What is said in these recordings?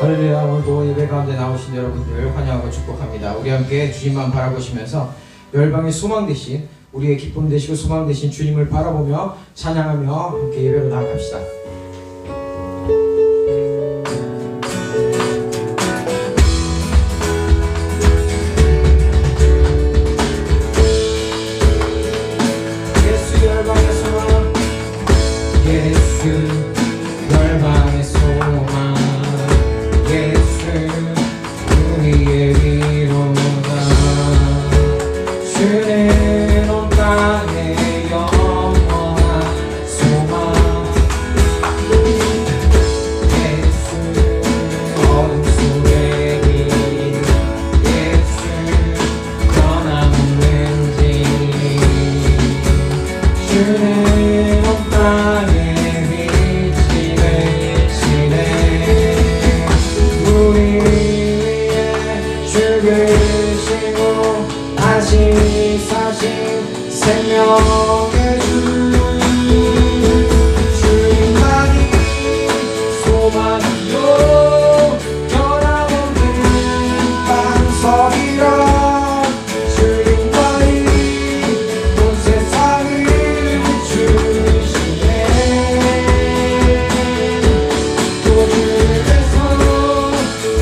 할렐루야. 오늘도 예배 가운데 나오신 여러분들 환영하고 축복합니다. 우리 함께 주님만 바라보시면서 열방의 소망 되신, 우리의 기쁨 되시고 소망 되신 주님을 바라보며 찬양하며 함께 예배로 나아갑시다. 예수 열방의 소망, 예수 열방의 소망, 예수 우리의 위로다. 주는 온 땅에 영원한 소망, 예수 어둠 속의 길, 예수 변함없는 길. 주는 온 땅에 빛이 되시네. 우리 위에 죽으시고 다시 사신 생명의 주, 주님만이 소망이요 변함없는 반석이라. 주님만이 온 세상을 주시네. 또 주에서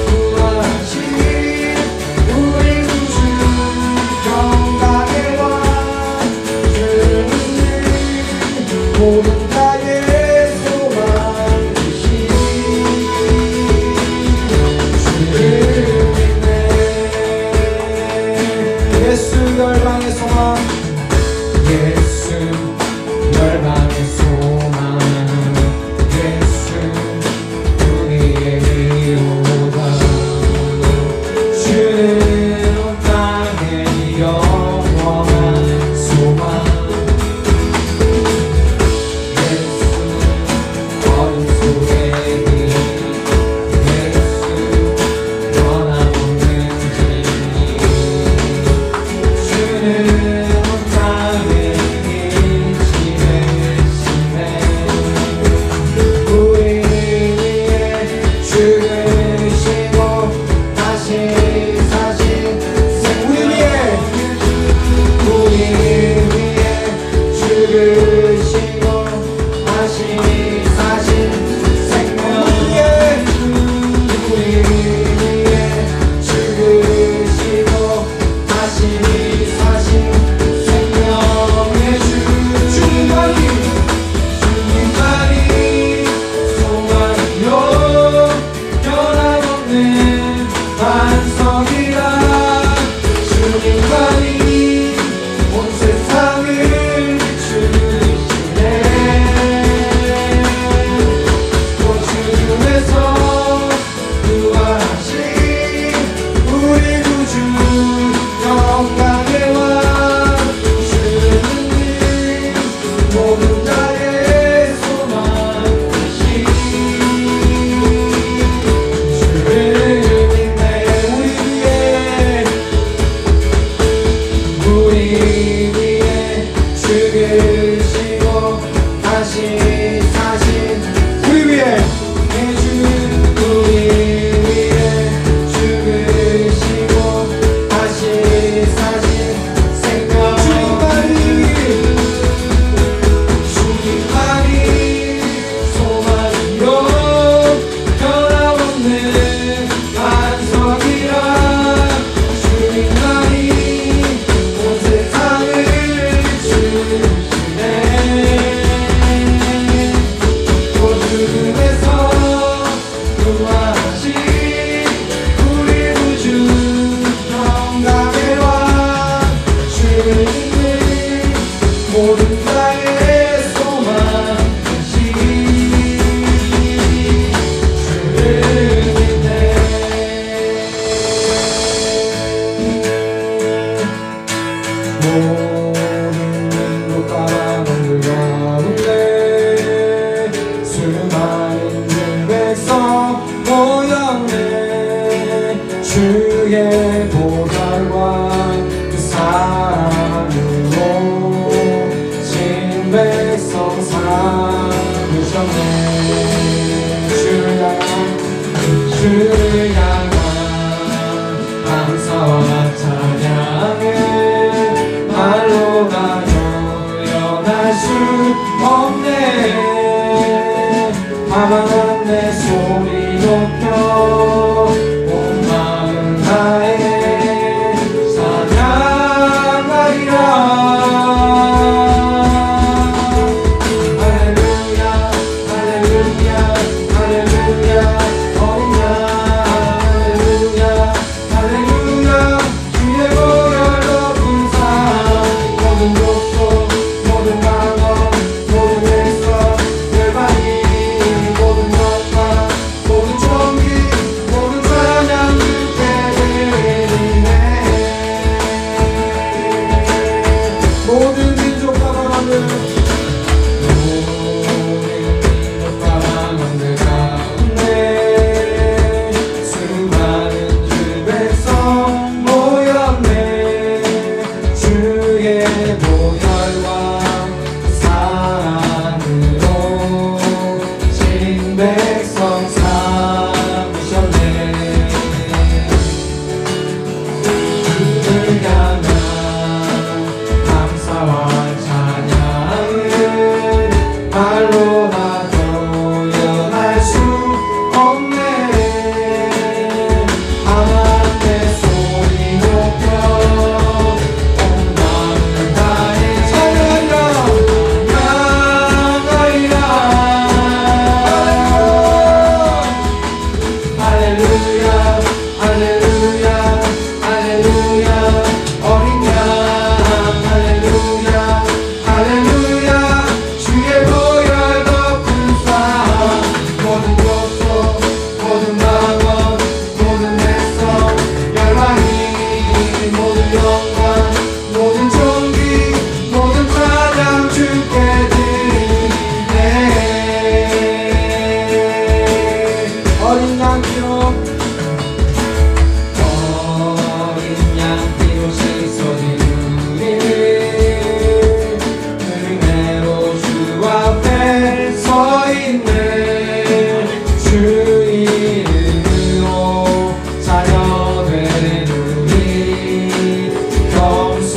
구하신 우리 구주 영광의 왕, 주는 모든 자의 소망이시. 주를 믿네. 예수 열방의 소망, 예수 열방의 소망, 예수 우리의 위로다. 주는 온 땅에 영원한 소망, 예수 어둠 속의 길, 예수 변함없는 길. 주는 온 땅에 빛이 되시네. 우리 위에 죽으시고 다시 사신 우리 위에 죽으시고 다시 사신 생명, 우리 위에 죽으시고 다시 사신 생명의 주. 주님만이 소망이요 변함없는 반석이라. 주님만이 온 세상을 주시네. 또 주에서 구하신 우리 구주 영광의 왕, 주는 모든 자의 소망이시. 주를 믿네. 우리 위에 죽으시고 다시 사신 우리 위에 우리 위에 죽으시고 다시 사신 생명. 주님만이 소망이요 변함없는 반석이라. 주님만이 온 세상을 주시네. 또 주에서 구하신 우리 구주 영광의 왕, 주는 모든 자의 소망이시. 주를 믿네. 모든 곳과 건물 가운데 수많은 백성 모였네. 주의 보혈과 그 사랑으로 진 백성 삼으셨네. 주를 향한 주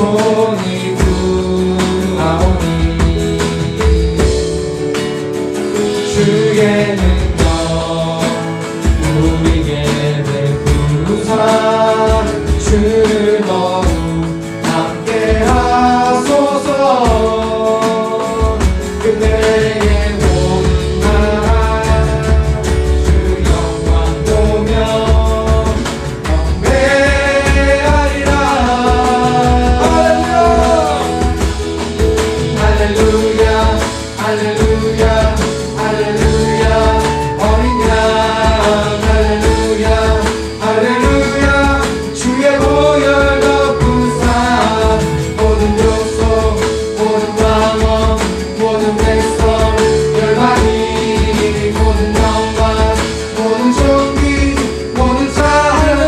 손이 구하오니 주의 능력 우리에게 베푸사 주를 더욱 함께 하소서. 그대의 모든 나라 주 영광 보며 경배하리라. 할렐루야 할렐루야 할렐루야 어린 양 할렐루야 할렐루야 주의 보혈 덮으사 모든 족속 모든 방언 모든 백성 열방이 모든 영광 모든 존귀 모든 찬양을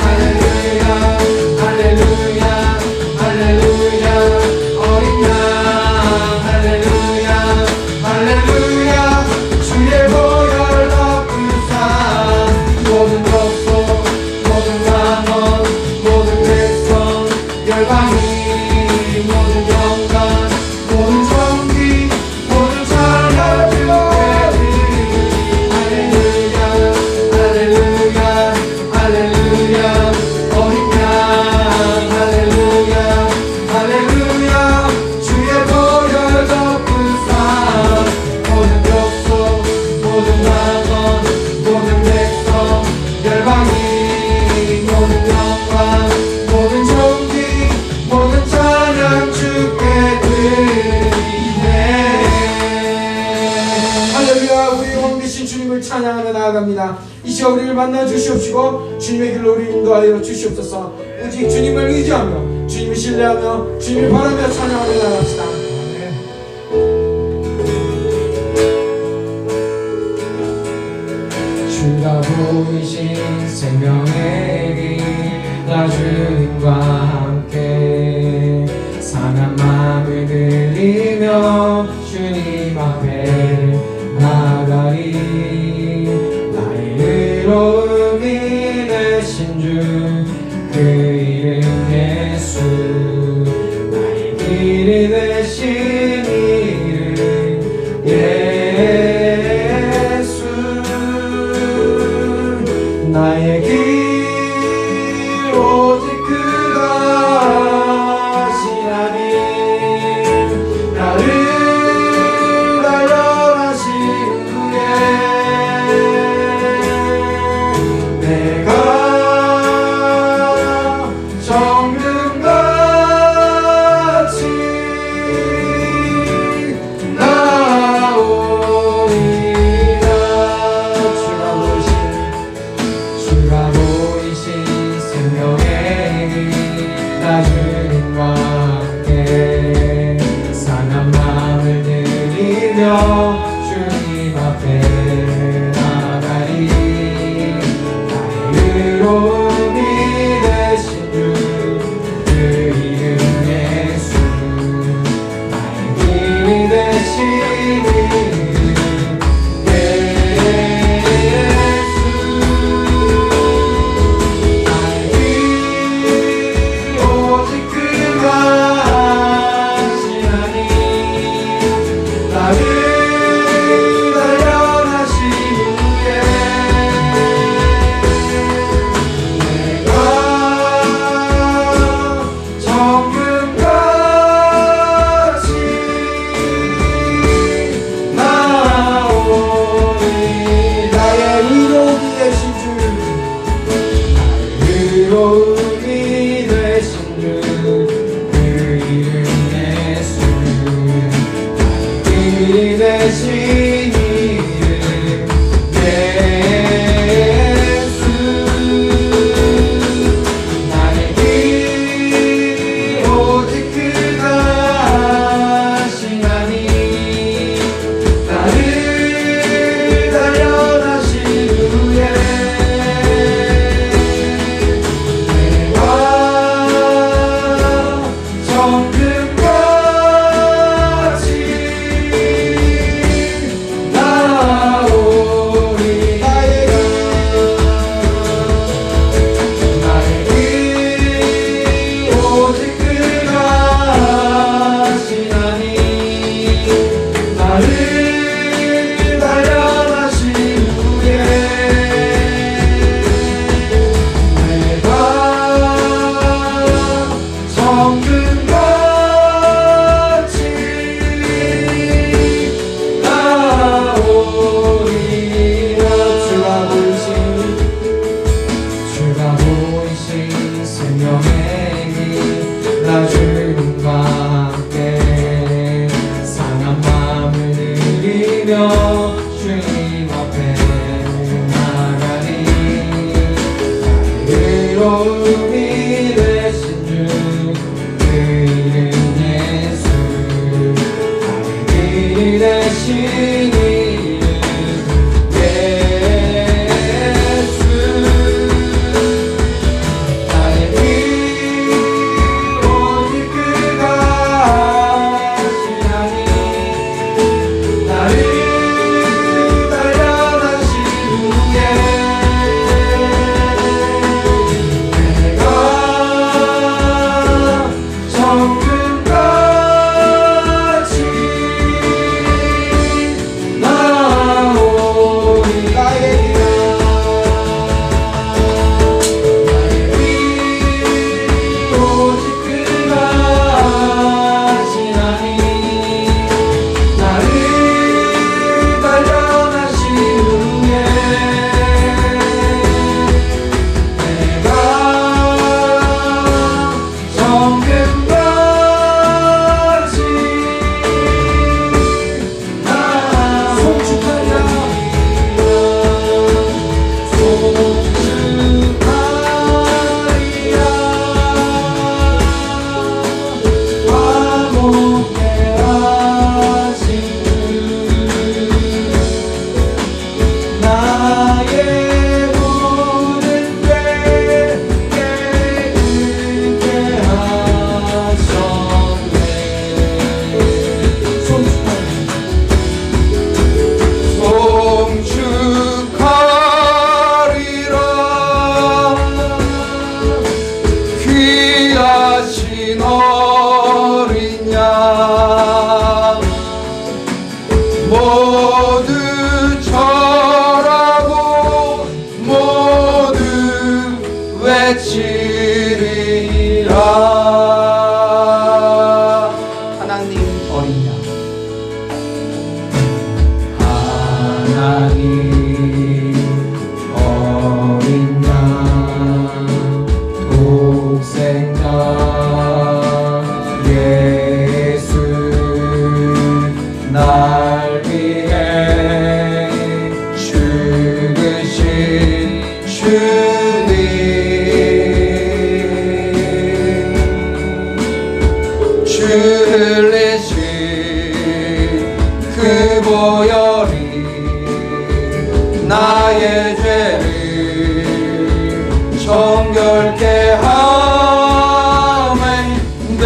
할렐루야 할렐루야 할렐루야 어린 양 할렐루야 할렐루야 주의 보혈 덮으사 모든 족속 모든 방언 모든 백성 열방이 모든 영광 모든 존귀 모든 찬양 할렐루야 할렐루야 할렐루야 어린 양 할렐루야 할렐루야 주의 보혈 덮으사 모든 족속 모든 방언 모든 백성 열방이 모든 영광 모든 존귀 모든 찬양 주께 드리네. 할렐루야. 우리 왕 되신 주님을 찬양하며 나아갑니다. 이 시간 우리를 만나 주시옵시고 주님의 길로 우리 인도하여 주시옵소서. 오직 주님을 의지하며 주님을 신뢰하며 주님을 바라며 찬양하며 나갑시다. 주가 보이신 생명의 길 나 주님과 함께 상한 마음을 들이며 주님 앞에 나가리. 나의 의로움이 되신 주 그 이름 예수 나의 길이 되신 이름 예수 나의 길 오직 그가 하시나니 나를 단련하신 후에 내가 정금같이 나오리라. 주가 보이신 생명의 길 나 주님과 함께 상한 마음을 들이며 주님 앞에 나가리. 나의 의로움이 되신 주 그 이름 예수 나의 길이 되신 이름 예수 나의 길 오직 그가 하시나니 나를 단련하신 후에 내가 정금같이 나오니 나의 의로움이 되신 주 의로움이 되신 주 그 이름 예수 나의 길이 되신 이름 예수 나의 길 오직 그가 하시나니 나를 단련하신 후에 내가 도움이 되신 주 그 이름 예수 나의 길이 되신 이름 예수 나의 길 오직 그가 하시나니 나를 단련하신 후에 내가 정금같이 나오리 나의 길 오직 그가 하시나니 나를 단련하신 후에 내가 정금같이 화목해 하신 주 나의 모든 죄 깨끗게 하셨네 송축하리라 귀하신 어린 양 모두 절하고 모두 외치리라 하나님 어린 양 하나님 어린 양 독생자 예수 날 위해 죽으신 주님 주 흘리신 그 보혈이 나의 죄를 정결케 하매 내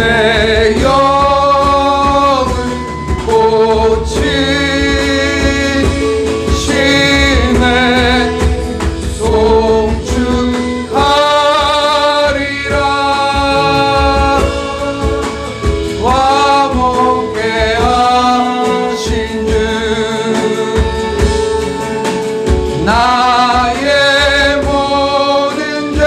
영을 고치시네 송축하리라 화목해 하신 주 나의 모든 죄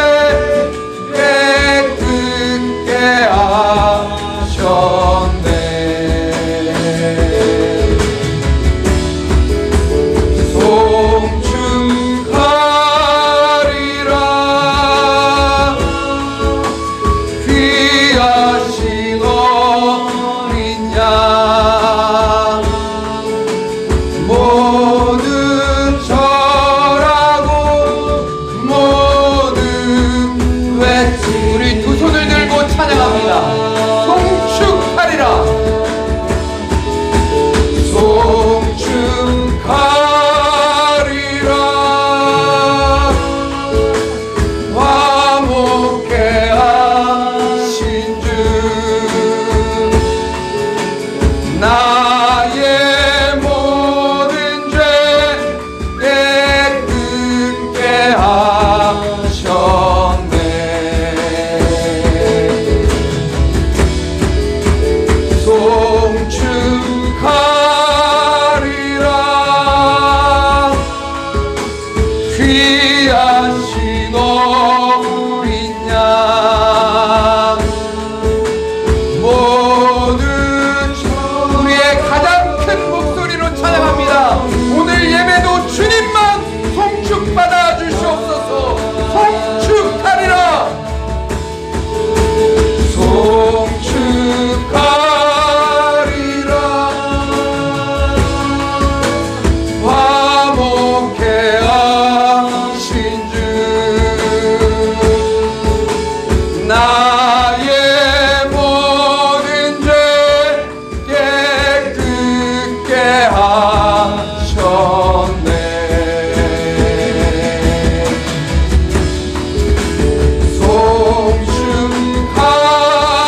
나의 모든 죄 깨끗게 하셨네.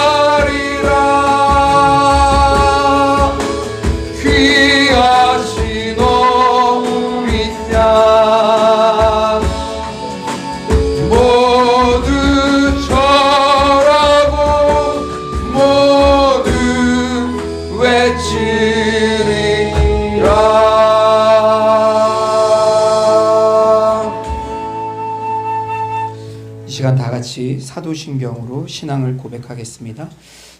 송축하리라 귀하신 어린 양 모두 절하고 모두 외치리라. 이 시간 다 같이 사도신경으로 신앙을 고백하겠습니다.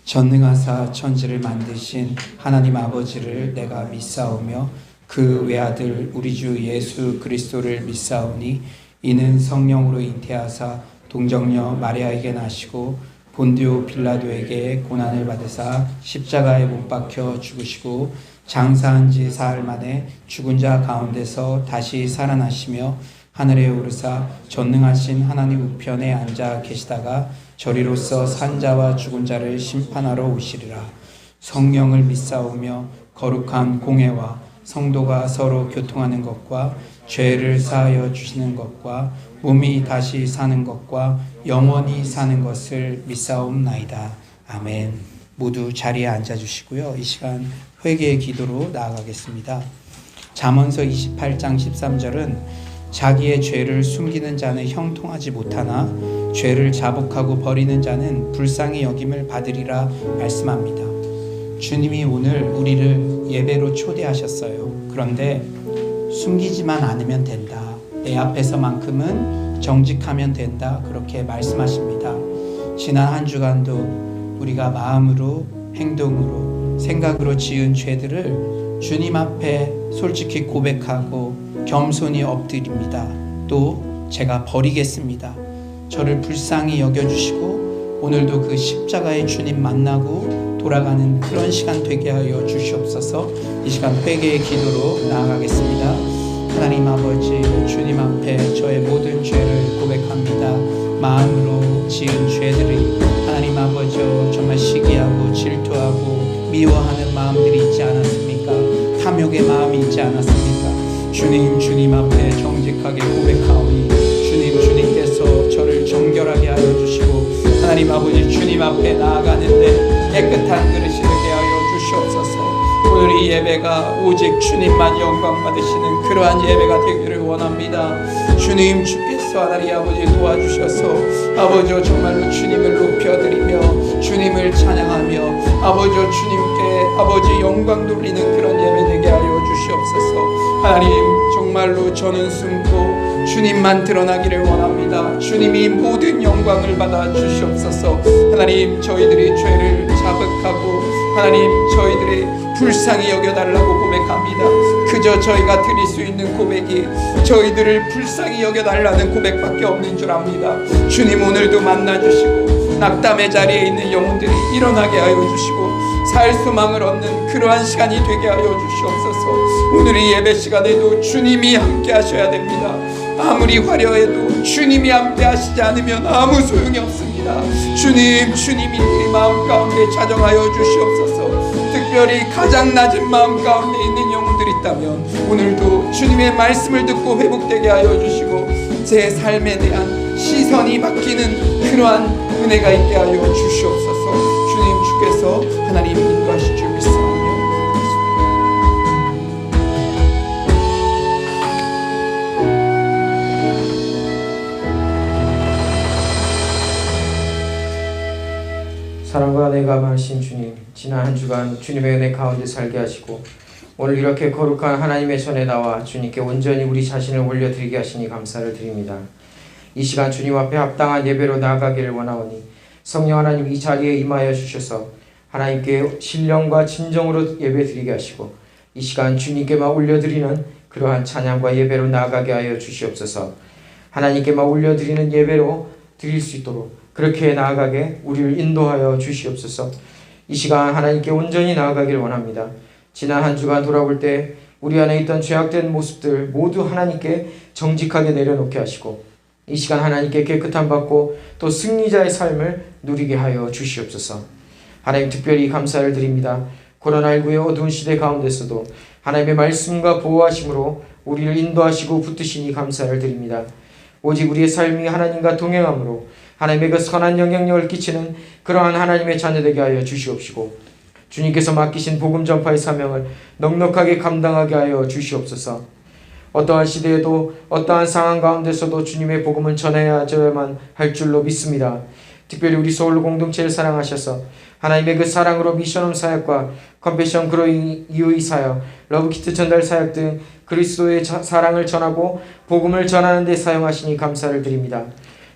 전능하사 천지를 만드신 하나님 아버지를 내가 믿사오며 그 외아들 우리 주 예수 그리스도를 믿사오니 이는 성령으로 잉태하사 동정녀 마리아에게 나시고 본디오 빌라도에게 고난을 받으사 십자가에 못 박혀 죽으시고 장사한 지 사흘 만에 죽은 자 가운데서 다시 살아나시며 하늘에 오르사 전능하신 하나님 우편에 앉아 계시다가 저리로서 산 자와 죽은 자를 심판하러 오시리라. 성령을 믿사오며 거룩한 공회와 성도가 서로 교통하는 것과 죄를 사하여 주시는 것과 몸이 다시 사는 것과 영원히 사는 것을 믿사옵나이다. 아멘. 모두 자리에 앉아주시고요. 이 시간 회개의 기도로 나아가겠습니다. 잠언서 28장 13절은 자기의 죄를 숨기는 자는 형통하지 못하나 죄를 자복하고 버리는 자는 불쌍히 여김을 받으리라 말씀합니다. 주님이 오늘 우리를 예배로 초대하셨어요. 그런데 숨기지만 않으면 된다. 내 앞에서만큼은 정직하면 된다. 그렇게 말씀하십니다. 지난 한 주간도 우리가 마음으로, 행동으로, 생각으로 지은 죄들을 주님 앞에 솔직히 고백하고 겸손히 엎드립니다. 또 제가 버리겠습니다. 저를 불쌍히 여겨주시고 오늘도 그 십자가의 주님 만나고 돌아가는 그런 시간 되게 하여 주시옵소서. 이 시간 회개의 기도로 나아가겠습니다. 하나님 아버지, 주님 앞에 저의 모든 죄를 고백합니다. 마음으로 지은 죄들이 하나님 아버지 정말 시기하고 질투하고 미워하는 마음들이 있지 않았습니까? 탐욕의 마음이 있지 않았습니까? 주님 앞에 정직하게 고백하오니 주님께서 저를 정결하게 하여 주시고 하나님 아버지 주님 앞에 나아가는데 깨끗한 그릇이 되게 하여 주시옵소서. 오늘 이 예배가 오직 주님만 영광 받으시는 그러한 예배가 되기를 원합니다. 주께서 하나님 아버지 도와주셔서 아버지 정말로 주님을 높여드리며 주님을 찬양하며 아버지 주님께 아버지 영광 돌리는 그런 예배 되게 하여 주시옵소서. 하나님 정말로 저는 숨고 주님만 드러나기를 원합니다. 주님이 모든 영광을 받아 주시옵소서. 하나님 저희들이 죄를 자백하고 하나님 저희들이 불쌍히 여겨달라고 고백합니다. 그저 저희가 드릴 수 있는 고백이 저희들을 불쌍히 여겨달라는 고백밖에 없는 줄 압니다. 주님 오늘도 만나주시고 낙담의 자리에 있는 영혼들이 일어나게 하여 주시고 살 소망을 얻는 그러한 시간이 되게 하여 주시옵소서. 오늘 이 예배 시간에도 주님이 함께 하셔야 됩니다. 아무리 화려해도 주님이 함께 하시지 않으면 아무 소용이 없습니다. 주님이 우리 마음 가운데 자정하여 주시옵소서. 특별히 가장 낮은 마음 가운데 있는 영혼들이 있다면 오늘도 주님의 말씀을 듣고 회복되게 하여 주시고 제 삶에 대한 시선이 바뀌는 그러한 은혜가 있게 하여 주시옵소서. 주께서 하나님 인도하실 줄 믿사오며 사랑과 은혜가 많으신 주님, 지난 한 주간 주님의 은혜 가운데 살게 하시고 오늘 이렇게 거룩한 하나님의 전에 나와 주님께 온전히 우리 자신을 올려드리게 하시니 감사를 드립니다. 이 시간 주님 앞에 합당한 예배로 나아가기를 원하오니 성령 하나님 이 자리에 임하여 주셔서 하나님께 신령과 진정으로 예배드리게 하시고 이 시간 주님께만 올려드리는 그러한 찬양과 예배로 나아가게 하여 주시옵소서. 하나님께만 올려드리는 예배로 드릴 수 있도록 그렇게 나아가게 우리를 인도하여 주시옵소서. 이 시간 하나님께 온전히 나아가길 원합니다. 지난 한 주간 돌아볼 때 우리 안에 있던 죄악된 모습들 모두 하나님께 정직하게 내려놓게 하시고 이 시간 하나님께 깨끗함 받고 또 승리자의 삶을 누리게 하여 주시옵소서. 하나님 특별히 감사를 드립니다. 코로나19의 어두운 시대 가운데서도 하나님의 말씀과 보호하심으로 우리를 인도하시고 붙드시니 감사를 드립니다. 오직 우리의 삶이 하나님과 동행함으로 하나님의 그 선한 영향력을 끼치는 그러한 하나님의 자녀되게 하여 주시옵시고 주님께서 맡기신 복음 전파의 사명을 넉넉하게 감당하게 하여 주시옵소서. 어떠한 시대에도 어떠한 상황 가운데서도 주님의 복음을 전해야만 할 줄로 믿습니다. 특별히 우리 서울 공동체를 사랑하셔서 하나님의 그 사랑으로 미션홈 사역과 컴패션 그로잉 이후의 사역, 러브키트 전달 사역 등 그리스도의 사랑을 전하고 복음을 전하는 데 사용하시니 감사를 드립니다.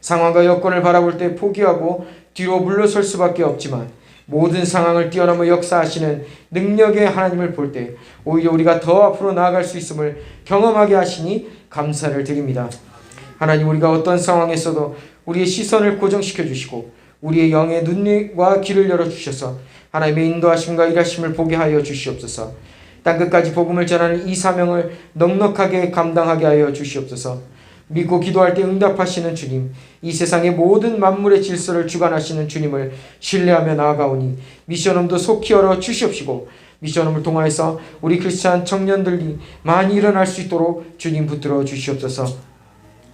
상황과 여건을 바라볼 때 포기하고 뒤로 물러설 수밖에 없지만 모든 상황을 뛰어넘어 역사하시는 능력의 하나님을 볼 때 오히려 우리가 더 앞으로 나아갈 수 있음을 경험하게 하시니 감사를 드립니다. 하나님, 우리가 어떤 상황에서도 우리의 시선을 고정시켜 주시고 우리의 영의 눈과 귀를 열어주셔서 하나님의 인도하심과 일하심을 보게 하여 주시옵소서. 땅끝까지 복음을 전하는 이 사명을 넉넉하게 감당하게 하여 주시옵소서. 믿고 기도할 때 응답하시는 주님, 이 세상의 모든 만물의 질서를 주관하시는 주님을 신뢰하며 나아가오니 미션홈도 속히 열어 주시옵시고 미션홈을 통하여서 우리 크리스찬 청년들이 많이 일어날 수 있도록 주님 붙들어 주시옵소서.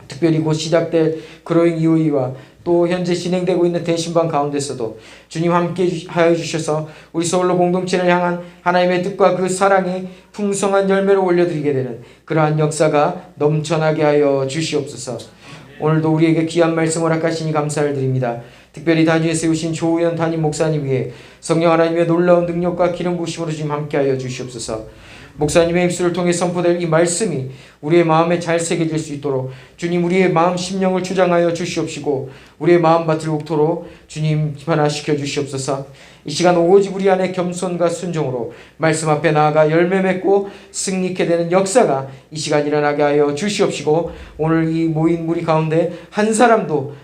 특별히 곧 시작될 그로잉 이후와 또 현재 진행되고 있는 대신방 가운데서도 주님 함께 하여 주셔서 우리 서울로 공동체를 향한 하나님의 뜻과 그 사랑이 풍성한 열매를 올려드리게 되는 그러한 역사가 넘쳐나게 하여 주시옵소서. 오늘도 우리에게 귀한 말씀 허락하시니 감사를 드립니다. 특별히 단위에 세우신 조우현 담임 목사님 위해 성령 하나님의 놀라운 능력과 기름 부으심으로 지금 함께하여 주시옵소서. 목사님의 입술을 통해 선포될 이 말씀이 우리의 마음에 잘 새겨질 수 있도록 주님 우리의 마음 심령을 주장하여 주시옵시고 우리의 마음밭을 옥토로 주님 변화시켜 주시옵소서. 이 시간 오직 우리 안에 겸손과 순종으로 말씀 앞에 나아가 열매 맺고 승리케 되는 역사가 이 시간 일어나게 하여 주시옵시고 오늘 이 모인 무리 가운데 한 사람도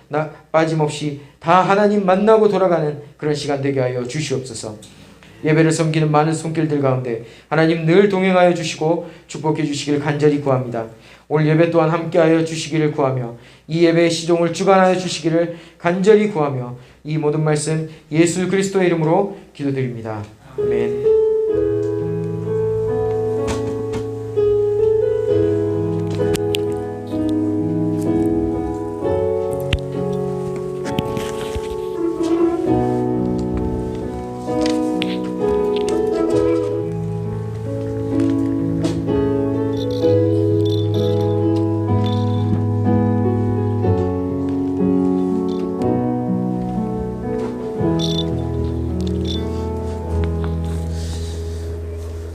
빠짐없이 다 하나님 만나고 돌아가는 그런 시간 되게 하여 주시옵소서. 예배를 섬기는 많은 손길들 가운데 하나님 늘 동행하여 주시고 축복해 주시길 간절히 구합니다. 오늘 예배 또한 함께하여 주시기를 구하며 이 예배의 시종을 주관하여 주시기를 간절히 구하며 이 모든 말씀 예수 그리스도의 이름으로 기도드립니다. 아멘.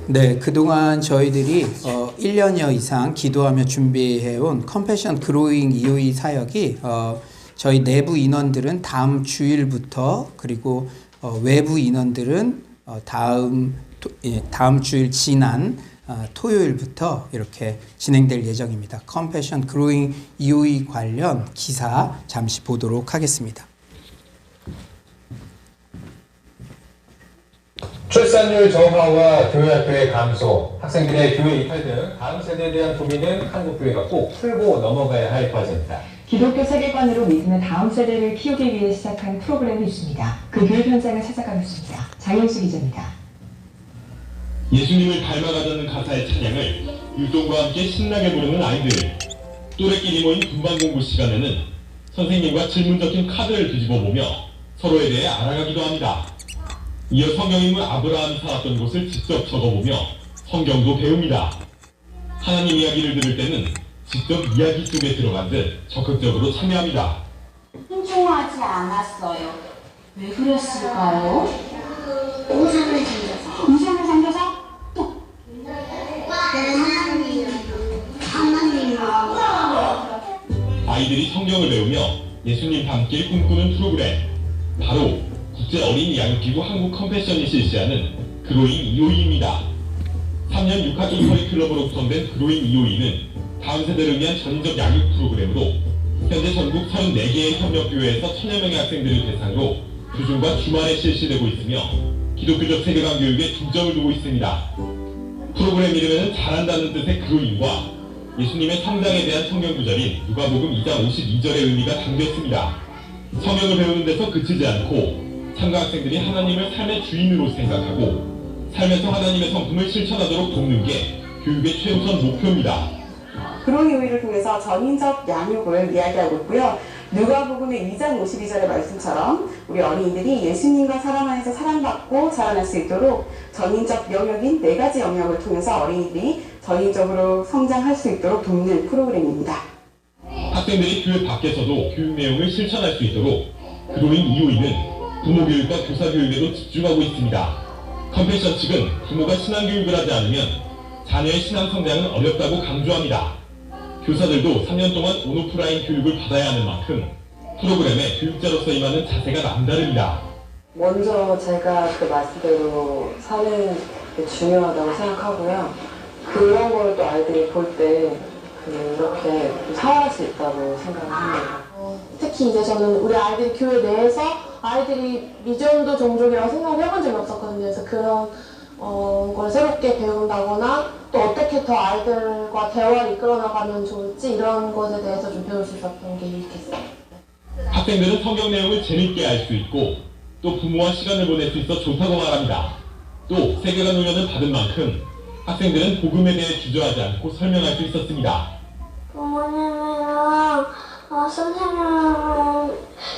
네, 그동안 저희들이 1년여 이상 기도하며 준비해온 컴패션 그로잉 EOE 사역이 저희 내부 인원들은 다음 주일부터 그리고 외부 인원들은 다음 주일 지난 토요일부터 이렇게 진행될 예정입니다. 컴패션 그로잉 EOE 관련 기사 잠시 보도록 하겠습니다. 출산율 저하와 교회 학교의 감소, 학생들의 교회 이탈 등 다음 세대에 대한 고민은 한국 교회가 꼭 풀고 넘어가야 할 과제입니다. 기독교 세계관으로 믿음의 다음 세대를 키우기 위해 시작한 프로그램이 있습니다. 그 교육 현장을 찾아가겠습니다. 장영수 기자입니다. 예수님을 닮아가자는 가사의 찬양을 율동과 함께 신나게 부르는 아이들. 또래끼리 모인 분반 공부 시간에는 선생님과 질문 적힌 카드를 뒤집어 보며 서로에 대해 알아가기도 합니다. 이어 성경인물 아브라함이 살았던 곳을 직접 적어보며 성경도 배웁니다. 하나님 이야기를 들을 때는 직접 이야기 속에 들어간 듯 적극적으로 참여합니다. 신중하지 않았어요. 왜 그랬을까요? 우상을 섬겨서. 우상을 섬겨서? 또? 하나님. 아이들이 성경을 배우며 예수님 닮길 꿈꾸는 프로그램. 바로 국제 어린이 양육기구 한국 컴패션이 실시하는 그로잉 EOE입니다. 3년 6학기 커리큘럼으로 구성된 그로잉 EOE는 다음 세대를 위한 전인적 양육 프로그램으로 현재 전국 34개의 협력교회에서 1000여 명의 학생들을 대상으로 주중과 주말에 실시되고 있으며 기독교적 세계관 교육에 중점을 두고 있습니다. 프로그램 이름에는 잘한다는 뜻의 그로잉과 예수님의 성장에 대한 성경 구절인 누가복음 2장 52절의 의미가 담겼습니다. 성경을 배우는 데서 그치지 않고 참가 학생들이 하나님을 삶의 주인으로 생각하고 살면서 하나님의 성품을 실천하도록 돕는 게 교육의 최우선 목표입니다. 그런 이유를 통해서 전인적 양육을 이야기하고 있고요. 누가복음의 2장 52절의 말씀처럼 우리 어린이들이 예수님과 사랑 안에서 사랑받고 자라날 수 있도록 전인적 영역인 4가지 영역을 통해서 어린이들이 전인적으로 성장할 수 있도록 돕는 프로그램입니다. 학생들이 교회 밖에서도 교육 내용을 실천할 수 있도록 그로인 이후에는 부모 교육과 교사 교육에도 집중하고 있습니다. 컴패션 측은 부모가 신앙 교육을 하지 않으면 자녀의 신앙 성장은 어렵다고 강조합니다. 교사들도 3년 동안 온오프라인 교육을 받아야 하는 만큼 프로그램에 교육자로서 임하는 자세가 남다릅니다. 먼저 제가 그 말씀대로 사는 게 중요하다고 생각하고요. 그런 걸 또 아이들이 볼 때 그렇게 살아갈 수 있다고 생각을 합니다. 특히 이제 저는 우리 아이들이 교회 내에서 아이들이 미전도 종족이라고 생각을 해본 적이 없었거든요. 그래서 그런 걸 새롭게 배운다거나 또 어떻게 더 아이들과 대화를 이끌어 나가면 좋을지 이런 것에 대해서 좀 배울 수 있었던 게 유익했어요. 학생들은 성경 내용을 재밌게 알 수 있고 또 부모와 시간을 보낼 수 있어 좋다고 말합니다. 또 세계관 훈련을 받은 만큼 학생들은 복음에 대해 주저하지 않고 설명할 수 있었습니다. 부모님이랑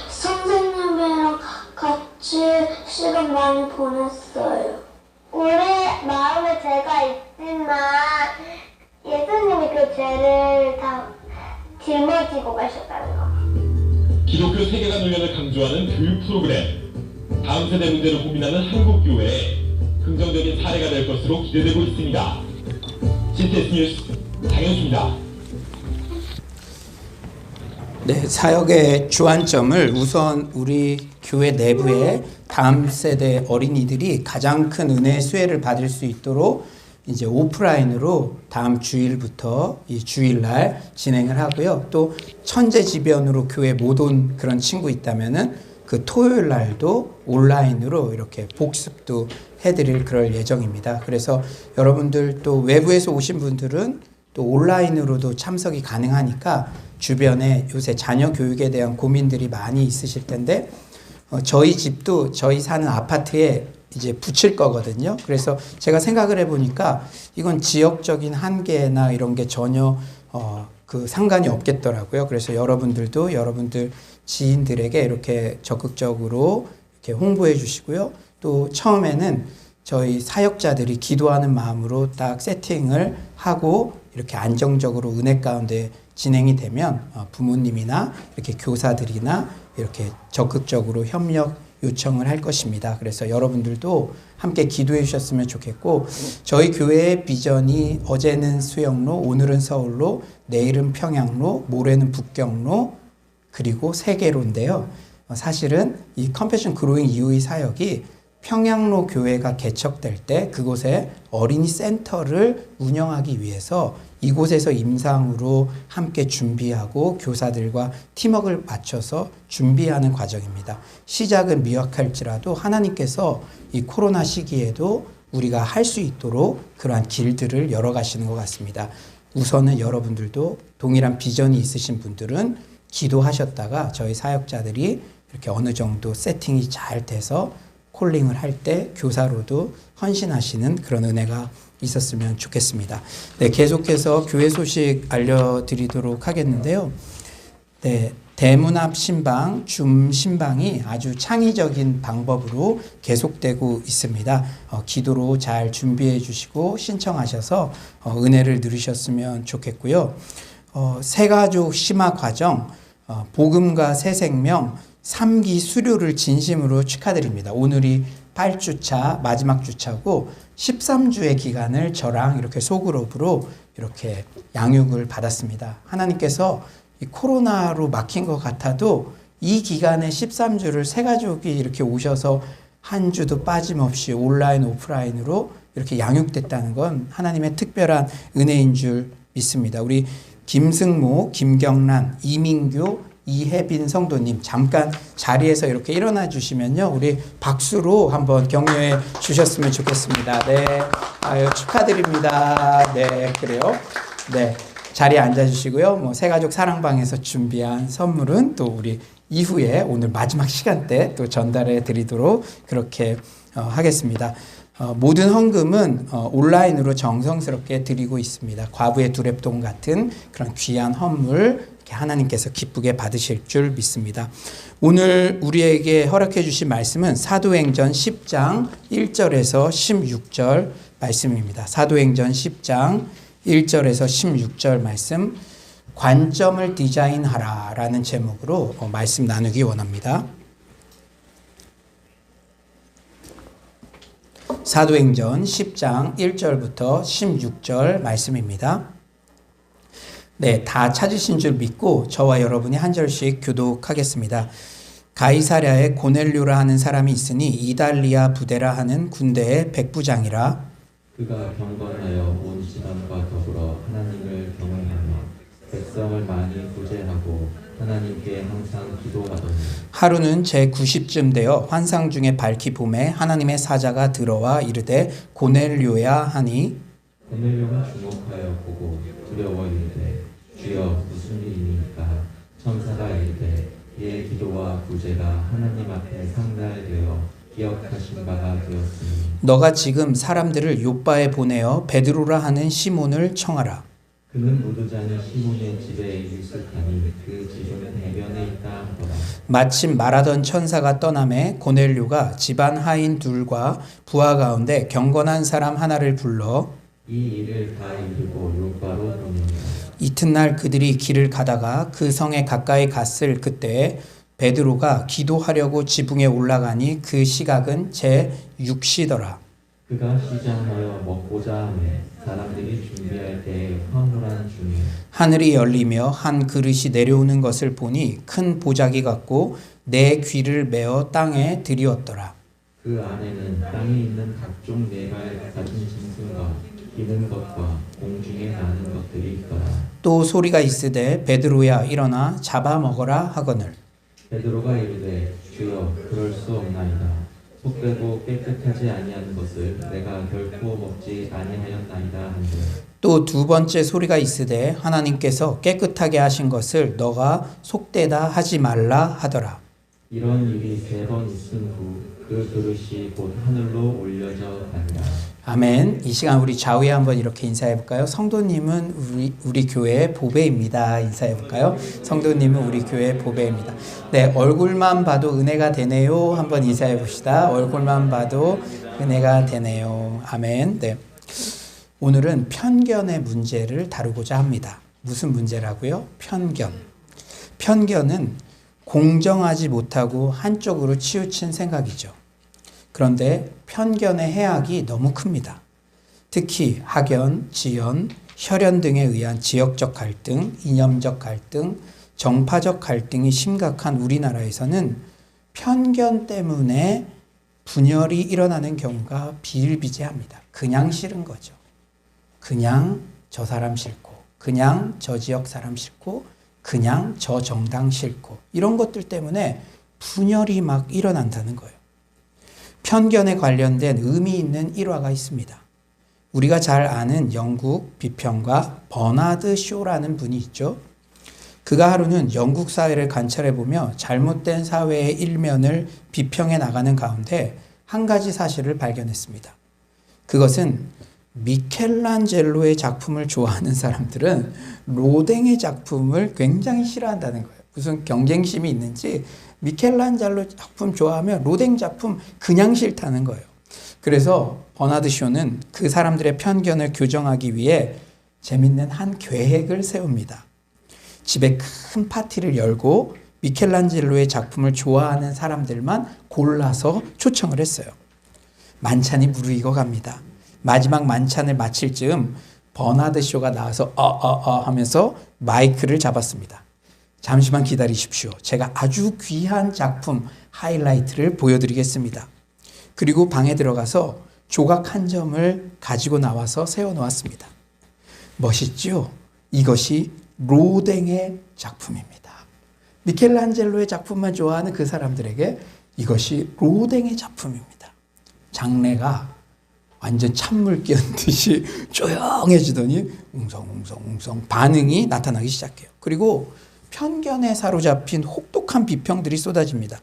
선생님이랑 같이 시간 많이 보냈어요. 우리 마음에 죄가 있지만 예수님이 그 죄를 다 짊어지고 가셨다는 거. 기독교 세계관 훈련을 강조하는 교육 프로그램. 다음 세대 문제를 고민하는 한국 교회에 긍정적인 사례가 될 것으로 기대되고 있습니다. CTS 뉴스 장현수입니다. 네, 사역의 주안점을 우선 우리 교회 내부에 다음 세대 어린이들이 가장 큰 은혜의 수혜를 받을 수 있도록 이제 오프라인으로 다음 주일부터 이 주일날 진행을 하고요. 또 천재지변으로 교회 못 온 그런 친구 있다면은 그 토요일 날도 온라인으로 이렇게 복습도 해드릴 그럴 예정입니다. 그래서 여러분들 또 외부에서 오신 분들은 또 온라인으로도 참석이 가능하니까 주변에 요새 자녀 교육에 대한 고민들이 많이 있으실 텐데 저희 집도 저희 사는 아파트에 이제 붙일 거거든요. 그래서 제가 생각을 해보니까 이건 지역적인 한계나 이런 게 전혀 그 상관이 없겠더라고요. 그래서 여러분들도 여러분들 지인들에게 이렇게 적극적으로 이렇게 홍보해 주시고요. 또 처음에는 저희 사역자들이 기도하는 마음으로 딱 세팅을 하고 이렇게 안정적으로 은혜 가운데 진행이 되면 부모님이나 이렇게 교사들이나 이렇게 적극적으로 협력 요청을 할 것입니다. 그래서 여러분들도 함께 기도해 주셨으면 좋겠고 저희 교회의 비전이 어제는 수영로, 오늘은 서울로, 내일은 평양로, 모레는 북경로 그리고 세계로인데요. 사실은 이 컴패션 그로잉 이후의 사역이 평양로 교회가 개척될 때 그곳에 어린이 센터를 운영하기 위해서 이곳에서 임상으로 함께 준비하고 교사들과 팀워크를 맞춰서 준비하는 과정입니다. 시작은 미약할지라도 하나님께서 이 코로나 시기에도 우리가 할 수 있도록 그러한 길들을 열어가시는 것 같습니다. 우선은 여러분들도 동일한 비전이 있으신 분들은 기도하셨다가 저희 사역자들이 이렇게 어느 정도 세팅이 잘 돼서 콜링을 할 때 교사로도 헌신하시는 그런 은혜가 있었으면 좋겠습니다. 네, 계속해서 교회 소식 알려드리도록 하겠는데요. 네, 대문 앞 신방, 줌 신방이 아주 창의적인 방법으로 계속되고 있습니다. 기도로 잘 준비해 주시고 신청하셔서 은혜를 누리셨으면 좋겠고요. 새가족 심화 과정, 복음과 새생명, 3기 수료를 진심으로 축하드립니다. 오늘이 8주차 마지막 주차고 13주의 기간을 저랑 이렇게 소그룹으로 이렇게 양육을 받았습니다. 하나님께서 이 코로나로 막힌 것 같아도 이 기간에 13주를 새 가족이 이렇게 오셔서 한 주도 빠짐없이 온라인 오프라인으로 이렇게 양육됐다는 건 하나님의 특별한 은혜인 줄 믿습니다. 우리 김승모, 김경란, 이민규, 이혜빈 성도님 잠깐 자리에서 이렇게 일어나 주시면요. 우리 박수로 한번 격려해 주셨으면 좋겠습니다. 네. 아유, 축하드립니다. 네, 그래요. 네. 자리에 앉아주시고요. 뭐 새가족 사랑방에서 준비한 선물은 또 우리 이후에 오늘 마지막 시간 때 또 전달해 드리도록 그렇게 하겠습니다. 모든 헌금은 온라인으로 정성스럽게 드리고 있습니다. 과부의 두랩돈 같은 그런 귀한 헌물 이렇게 하나님께서 기쁘게 받으실 줄 믿습니다. 오늘 우리에게 허락해 주신 말씀은 사도행전 10장 1절에서 16절 말씀입니다. 사도행전 10장 1절에서 16절 말씀, 관점을 디자인하라 라는 제목으로 말씀 나누기 원합니다. 사도행전 10장 1절부터 16절 말씀입니다. 네, 다 찾으신 줄 믿고 저와 여러분이 한 절씩 교독하겠습니다. 가이사랴에 고넬료라 하는 사람이 있으니 이달리아 부대라 하는 군대의 백부장이라. 그가 경건하여 온 집안과 더불어 하나님을 경외하며 백성을 많이 구제하고 하나님께 항상 기도하더니 하루는 제90쯤 되어 환상 중에 밝히 봄에 하나님의 사자가 들어와 이르되 고넬료야 하니 고넬료가 주목하여 보고 두려워 이르되 주여 무슨 일이니까 천사가 이르되 이의 기도와 구제가 하나님 앞에 상달되어 기억하신 바가 되었으니 너가 지금 사람들을 요바에 보내어 베드로라 하는 시몬을 청하라. 그는 무두자니 시몬의 집에 유숙하니 그 집은 해변에 있다 하더라. 마침 말하던 천사가 떠나매 고넬료가 집안 하인 둘과 부하 가운데 경건한 사람 하나를 불러 이 일을 다 이루고 요바로 보내니라. 이튿날 그들이 길을 가다가 그 성에 가까이 갔을 그때 베드로가 기도하려고 지붕에 올라가니 그 시각은 제6시더라. 그가 시장하여 먹고자 하매 사람들이 준비할 때에 황홀한 중에 하늘이 열리며 한 그릇이 내려오는 것을 보니 큰 보자기 같고 내 귀를 메어 땅에 들이었더라. 그 안에는 땅에 있는 각종 네발 가진 짐승과 기는 것과 공중에 나는 것들이 있더라. 또 소리가 있으되 베드로야 일어나 잡아먹어라 하거늘 베드로가 이르되 주여 그럴 수 없나이다. 속되고 깨끗하지 아니한 것을 내가 결코 먹지 아니하였나이다 한데 또 두 번째 소리가 있으되 하나님께서 깨끗하게 하신 것을 너가 속되다 하지 말라 하더라. 이런 일이 3번 있은 후 그 그릇이 곧 하늘로 올려져 가니라. 아멘. 이 시간 우리 좌우에 한번 이렇게 인사해 볼까요? 성도님은 우리 교회의 보배입니다. 인사해 볼까요? 성도님은 우리 교회의 보배입니다. 네, 얼굴만 봐도 은혜가 되네요. 한번 인사해 봅시다. 얼굴만 봐도 은혜가 되네요. 아멘. 네. 오늘은 편견의 문제를 다루고자 합니다. 무슨 문제라고요? 편견. 편견은 공정하지 못하고 한쪽으로 치우친 생각이죠. 그런데 편견의 해악이 너무 큽니다. 특히 학연, 지연, 혈연 등에 의한 지역적 갈등, 이념적 갈등, 정파적 갈등이 심각한 우리나라에서는 편견 때문에 분열이 일어나는 경우가 비일비재합니다. 그냥 싫은 거죠. 그냥 저 사람 싫고, 그냥 저 지역 사람 싫고, 그냥 저 정당 싫고, 이런 것들 때문에 분열이 막 일어난다는 거예요. 편견에 관련된 의미 있는 일화가 있습니다. 우리가 잘 아는 영국 비평가 버나드 쇼라는 분이 있죠. 그가 하루는 영국 사회를 관찰해보며 잘못된 사회의 일면을 비평해 나가는 가운데 한 가지 사실을 발견했습니다. 그것은 미켈란젤로의 작품을 좋아하는 사람들은 로댕의 작품을 굉장히 싫어한다는 거예요. 무슨 경쟁심이 있는지 미켈란젤로 작품 좋아하면 로댕 작품 그냥 싫다는 거예요. 그래서 버나드 쇼는 그 사람들의 편견을 교정하기 위해 재밌는 한 계획을 세웁니다. 집에 큰 파티를 열고 미켈란젤로의 작품을 좋아하는 사람들만 골라서 초청을 했어요. 만찬이 무르익어 갑니다. 마지막 만찬을 마칠 즈음 버나드 쇼가 나와서 하면서 마이크를 잡았습니다. 잠시만 기다리십시오. 제가 아주 귀한 작품 하이라이트를 보여드리겠습니다. 그리고 방에 들어가서 조각 한 점을 가지고 나와서 세워놓았습니다. 멋있죠? 이것이 로댕의 작품입니다. 미켈란젤로의 작품만 좋아하는 그 사람들에게 이것이 로댕의 작품입니다. 장래가 완전 찬물 끼얹 듯이 조용해지더니 웅성웅성 반응이 나타나기 시작해요. 그리고 편견에 사로잡힌 혹독한 비평들이 쏟아집니다.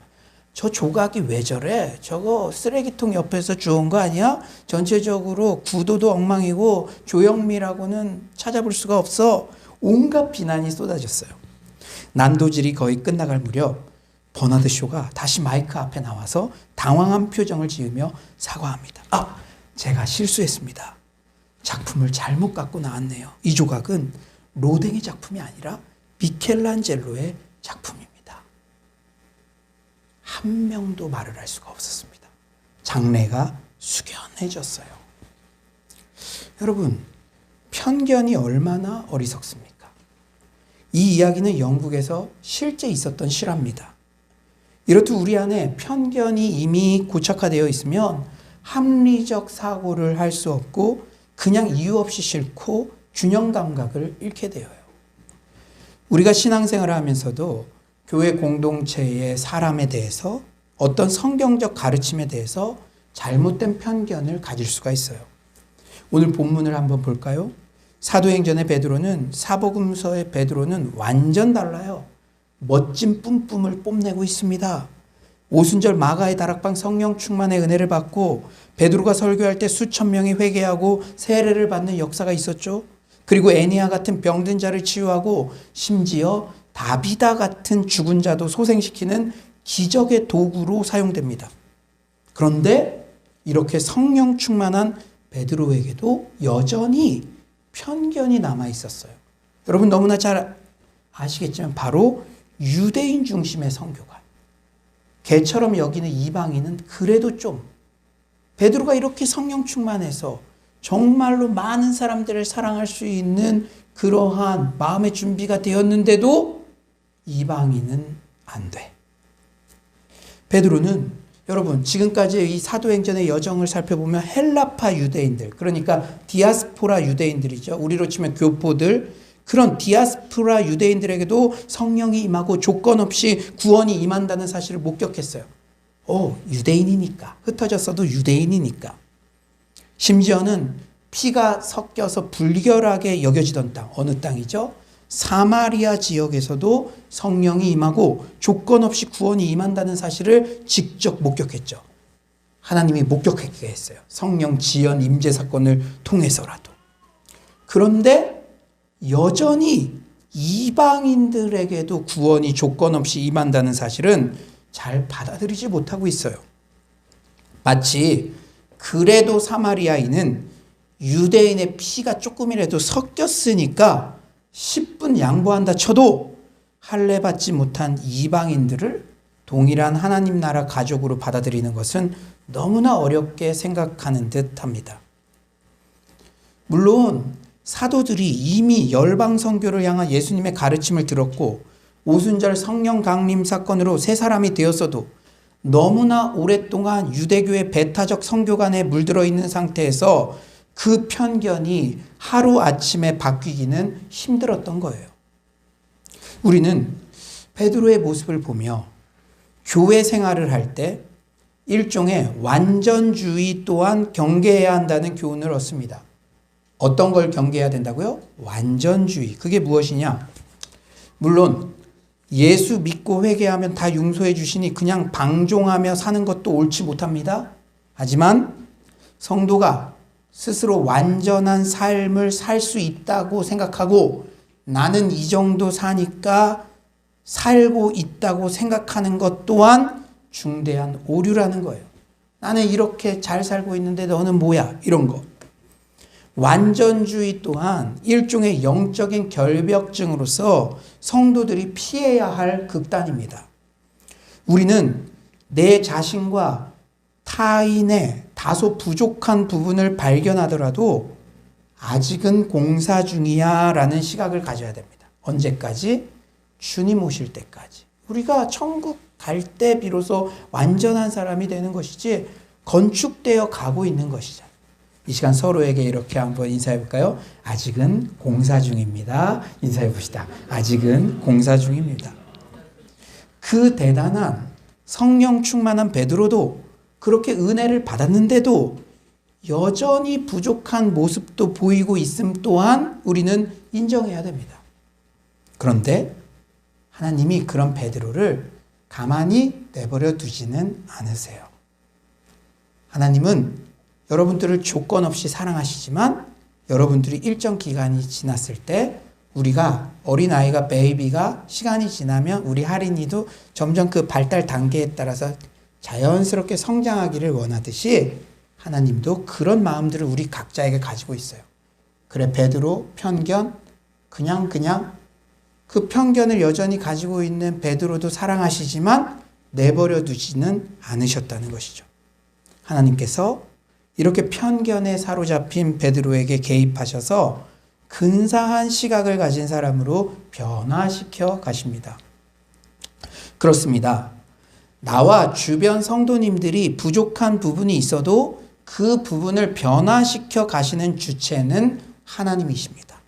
저 조각이 왜 저래? 저거 쓰레기통 옆에서 주운 거 아니야? 전체적으로 구도도 엉망이고 조형미라고는 찾아볼 수가 없어. 온갖 비난이 쏟아졌어요. 난도질이 거의 끝나갈 무렵 버나드 쇼가 다시 마이크 앞에 나와서 당황한 표정을 지으며 사과합니다. 제가 실수했습니다. 작품을 잘못 갖고 나왔네요. 이 조각은 로댕의 작품이 아니라 미켈란젤로의 작품입니다. 한 명도 말을 할 수가 없었습니다. 장래가 숙연해졌어요. 여러분, 편견이 얼마나 어리석습니까? 이 이야기는 영국에서 실제 있었던 실화입니다. 이렇듯 우리 안에 편견이 이미 고착화되어 있으면 합리적 사고를 할 수 없고 그냥 이유 없이 싫고 균형 감각을 잃게 되어요. 우리가 신앙생활을 하면서도 교회 공동체의 사람에 대해서 어떤 성경적 가르침에 대해서 잘못된 편견을 가질 수가 있어요. 오늘 본문을 한번 볼까요? 사도행전의 베드로는 사복음서의 베드로는 완전 달라요. 멋진 뿜뿜을 뽐내고 있습니다. 오순절 마가의 다락방 성령 충만의 은혜를 받고 베드로가 설교할 때 수천 명이 회개하고 세례를 받는 역사가 있었죠. 그리고 애니아 같은 병든 자를 치유하고 심지어 다비다 같은 죽은 자도 소생시키는 기적의 도구로 사용됩니다. 그런데 이렇게 성령 충만한 베드로에게도 여전히 편견이 남아 있었어요. 여러분 너무나 잘 아시겠지만 바로 유대인 중심의 선교가 개처럼 여기는 이방인은 그래도 좀 베드로가 이렇게 성령 충만해서 정말로 많은 사람들을 사랑할 수 있는 그러한 마음의 준비가 되었는데도 이방인은 안 돼. 베드로는 여러분 지금까지 이 사도행전의 여정을 살펴보면 헬라파 유대인들, 그러니까 디아스포라 유대인들이죠. 우리로 치면 교포들, 그런 디아스포라 유대인들에게도 성령이 임하고 조건 없이 구원이 임한다는 사실을 목격했어요. 유대인이니까, 흩어졌어도 유대인이니까. 심지어는 피가 섞여서 불결하게 여겨지던 땅, 어느 땅이죠? 사마리아 지역에서도 성령이 임하고 조건 없이 구원이 임한다는 사실을 직접 목격했죠. 하나님이 목격하게 했어요. 성령 지연 임재 사건을 통해서라도. 그런데 여전히 이방인들에게도 구원이 조건 없이 임한다는 사실은 잘 받아들이지 못하고 있어요. 마치 그래도 사마리아인은 유대인의 피가 조금이라도 섞였으니까 10분 양보한다 쳐도 할례 받지 못한 이방인들을 동일한 하나님 나라 가족으로 받아들이는 것은 너무나 어렵게 생각하는 듯합니다. 물론 사도들이 이미 열방 선교를 향한 예수님의 가르침을 들었고 오순절 성령 강림 사건으로 새 사람이 되었어도 너무나 오랫동안 유대교의 배타적 선교관에 물들어 있는 상태에서 그 편견이 하루아침에 바뀌기는 힘들었던 거예요. 우리는 베드로의 모습을 보며 교회 생활을 할 때 일종의 완전주의 또한 경계해야 한다는 교훈을 얻습니다. 어떤 걸 경계해야 된다고요? 완전주의. 그게 무엇이냐? 물론 예수 믿고 회개하면 다 용서해 주시니 그냥 방종하며 사는 것도 옳지 못합니다. 하지만 성도가 스스로 완전한 삶을 살 수 있다고 생각하고 나는 이 정도 사니까 살고 있다고 생각하는 것 또한 중대한 오류라는 거예요. 나는 이렇게 잘 살고 있는데 너는 뭐야? 이런 거. 완전주의 또한 일종의 영적인 결벽증으로서 성도들이 피해야 할 극단입니다. 우리는 내 자신과 타인의 다소 부족한 부분을 발견하더라도 아직은 공사 중이야 라는 시각을 가져야 됩니다. 언제까지? 주님 오실 때까지. 우리가 천국 갈 때 비로소 완전한 사람이 되는 것이지 건축되어 가고 있는 것이죠. 이 시간 서로에게 이렇게 한번 인사해 볼까요? 아직은 공사 중입니다. 인사해 봅시다. 아직은 공사 중입니다. 그 대단한 성령 충만한 베드로도 그렇게 은혜를 받았는데도 여전히 부족한 모습도 보이고 있음 또한 우리는 인정해야 됩니다. 그런데 하나님이 그런 베드로를 가만히 내버려 두지는 않으세요. 하나님은 여러분들을 조건 없이 사랑하시지만 여러분들이 일정 기간이 지났을 때 우리가 어린아이가 베이비가 시간이 지나면 우리 할인이도 점점 그 발달 단계에 따라서 자연스럽게 성장하기를 원하듯이 하나님도 그런 마음들을 우리 각자에게 가지고 있어요. 그래 베드로 편견 그냥 그 편견을 여전히 가지고 있는 베드로도 사랑하시지만 내버려 두지는 않으셨다는 것이죠. 하나님께서 이렇게 편견에 사로잡힌 베드로에게 개입하셔서 근사한 시각을 가진 사람으로 변화시켜 가십니다. 그렇습니다. 나와 주변 성도님들이 부족한 부분이 있어도 그 부분을 변화시켜 가시는 주체는 하나님이십니다.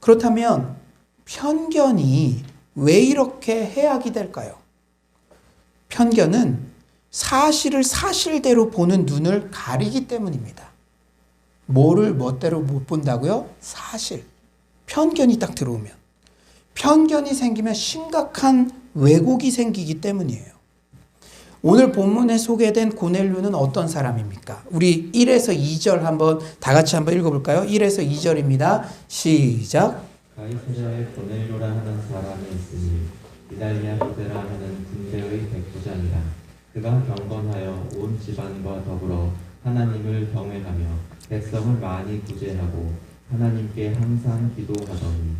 그렇다면 편견이 왜 이렇게 해악이 될까요? 편견은 사실을 사실대로 보는 눈을 가리기 때문입니다. 뭐를 멋대로 못 본다고요? 사실. 편견이 딱 들어오면. 편견이 생기면 심각한 왜곡이 생기기 때문이에요. 오늘 본문에 소개된 고넬료는 어떤 사람입니까? 우리 1에서 2절 한번 다 같이 한번 읽어볼까요? 1에서 2절입니다. 시작. 가이사랴에 고넬료라 하는 사람이 있으니 이달리아 부대라 하는 군대의 백부장이라. 그가 경건하여 온 집안과 더불어 하나님을 경외하며 백성을 많이 구제하고 하나님께 항상 기도하더니.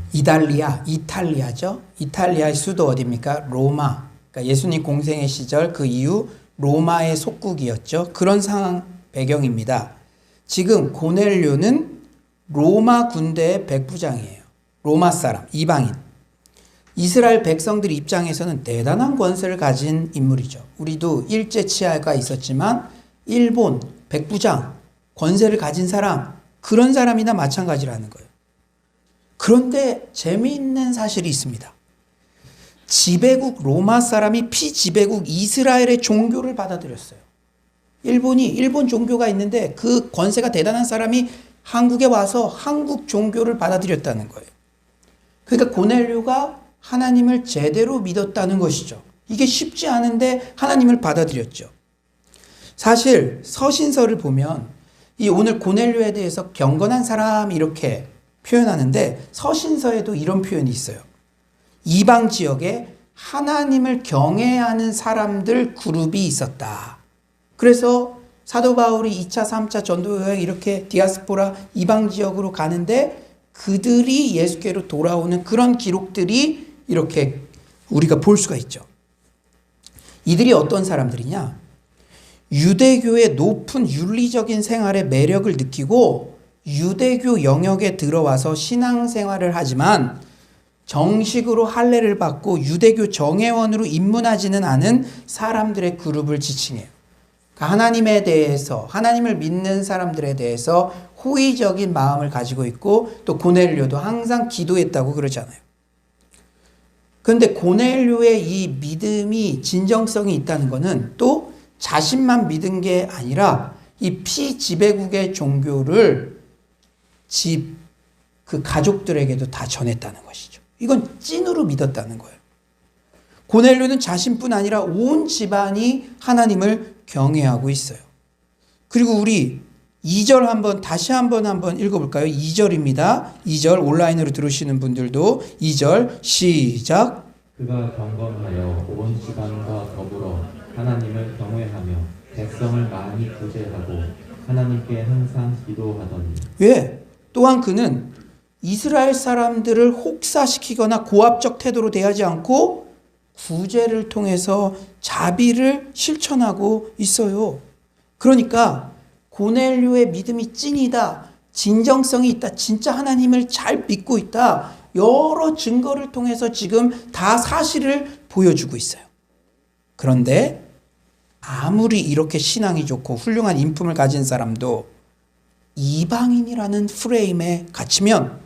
이탈리아죠. 이탈리아의 수도 어디입니까? 로마. 그러니까 예수님 공생의 시절 그 이후 로마의 속국이었죠. 그런 상황 배경입니다. 지금 고넬료는 로마 군대의 백부장이에요. 로마 사람, 이방인. 이스라엘 백성들 입장에서는 대단한 권세를 가진 인물이죠. 우리도 일제 치하가 있었지만 일본 백부장, 권세를 가진 사람, 그런 사람이나 마찬가지라는 거예요. 그런데 재미있는 사실이 있습니다. 지배국 로마 사람이 피지배국 이스라엘의 종교를 받아들였어요. 일본 종교가 있는데 그 권세가 대단한 사람이 한국에 와서 한국 종교를 받아들였다는 거예요. 그러니까 고넬료가 하나님을 제대로 믿었다는 것이죠. 이게 쉽지 않은데 하나님을 받아들였죠. 사실 서신서를 보면 이 오늘 고넬료에 대해서 경건한 사람 이렇게 표현하는데 서신서에도 이런 표현이 있어요. 이방 지역에 하나님을 경외하는 사람들 그룹이 있었다. 그래서 사도 바울이 2차, 3차 전도 여행 이렇게 디아스포라 이방 지역으로 가는데 그들이 예수께로 돌아오는 그런 기록들이 이렇게 우리가 볼 수가 있죠. 이들이 어떤 사람들이냐? 유대교의 높은 윤리적인 생활의 매력을 느끼고 유대교 영역에 들어와서 신앙생활을 하지만 정식으로 할례를 받고 유대교 정회원으로 입문하지는 않은 사람들의 그룹을 지칭해요. 하나님에 대해서, 하나님을 믿는 사람들에 대해서 호의적인 마음을 가지고 있고 또 고넬료도 항상 기도했다고 그러잖아요. 그런데 고넬료의 이 믿음이 진정성이 있다는 것은 또 자신만 믿은 게 아니라 이 피지배국의 종교를 그 가족들에게도 다 전했다는 것이죠. 이건 찐으로 믿었다는 거예요. 고넬료는 자신뿐 아니라 온 집안이 하나님을 경외하고 있어요. 그리고 우리 2절 다시 한번 읽어볼까요? 2절입니다. 2절 온라인으로 들으시는 분들도 2절 시작. 그가 경건하여 온 집안과 더불어 하나님을 경외하며 백성을 많이 구제하고 하나님께 항상 기도하더니. 왜? 또한 그는 이스라엘 사람들을 혹사시키거나 고압적 태도로 대하지 않고 구제를 통해서 자비를 실천하고 있어요. 그러니까 고넬료의 믿음이 찐이다, 진정성이 있다, 진짜 하나님을 잘 믿고 있다, 여러 증거를 통해서 지금 다 사실을 보여주고 있어요. 그런데 아무리 이렇게 신앙이 좋고 훌륭한 인품을 가진 사람도 이방인이라는 프레임에 갇히면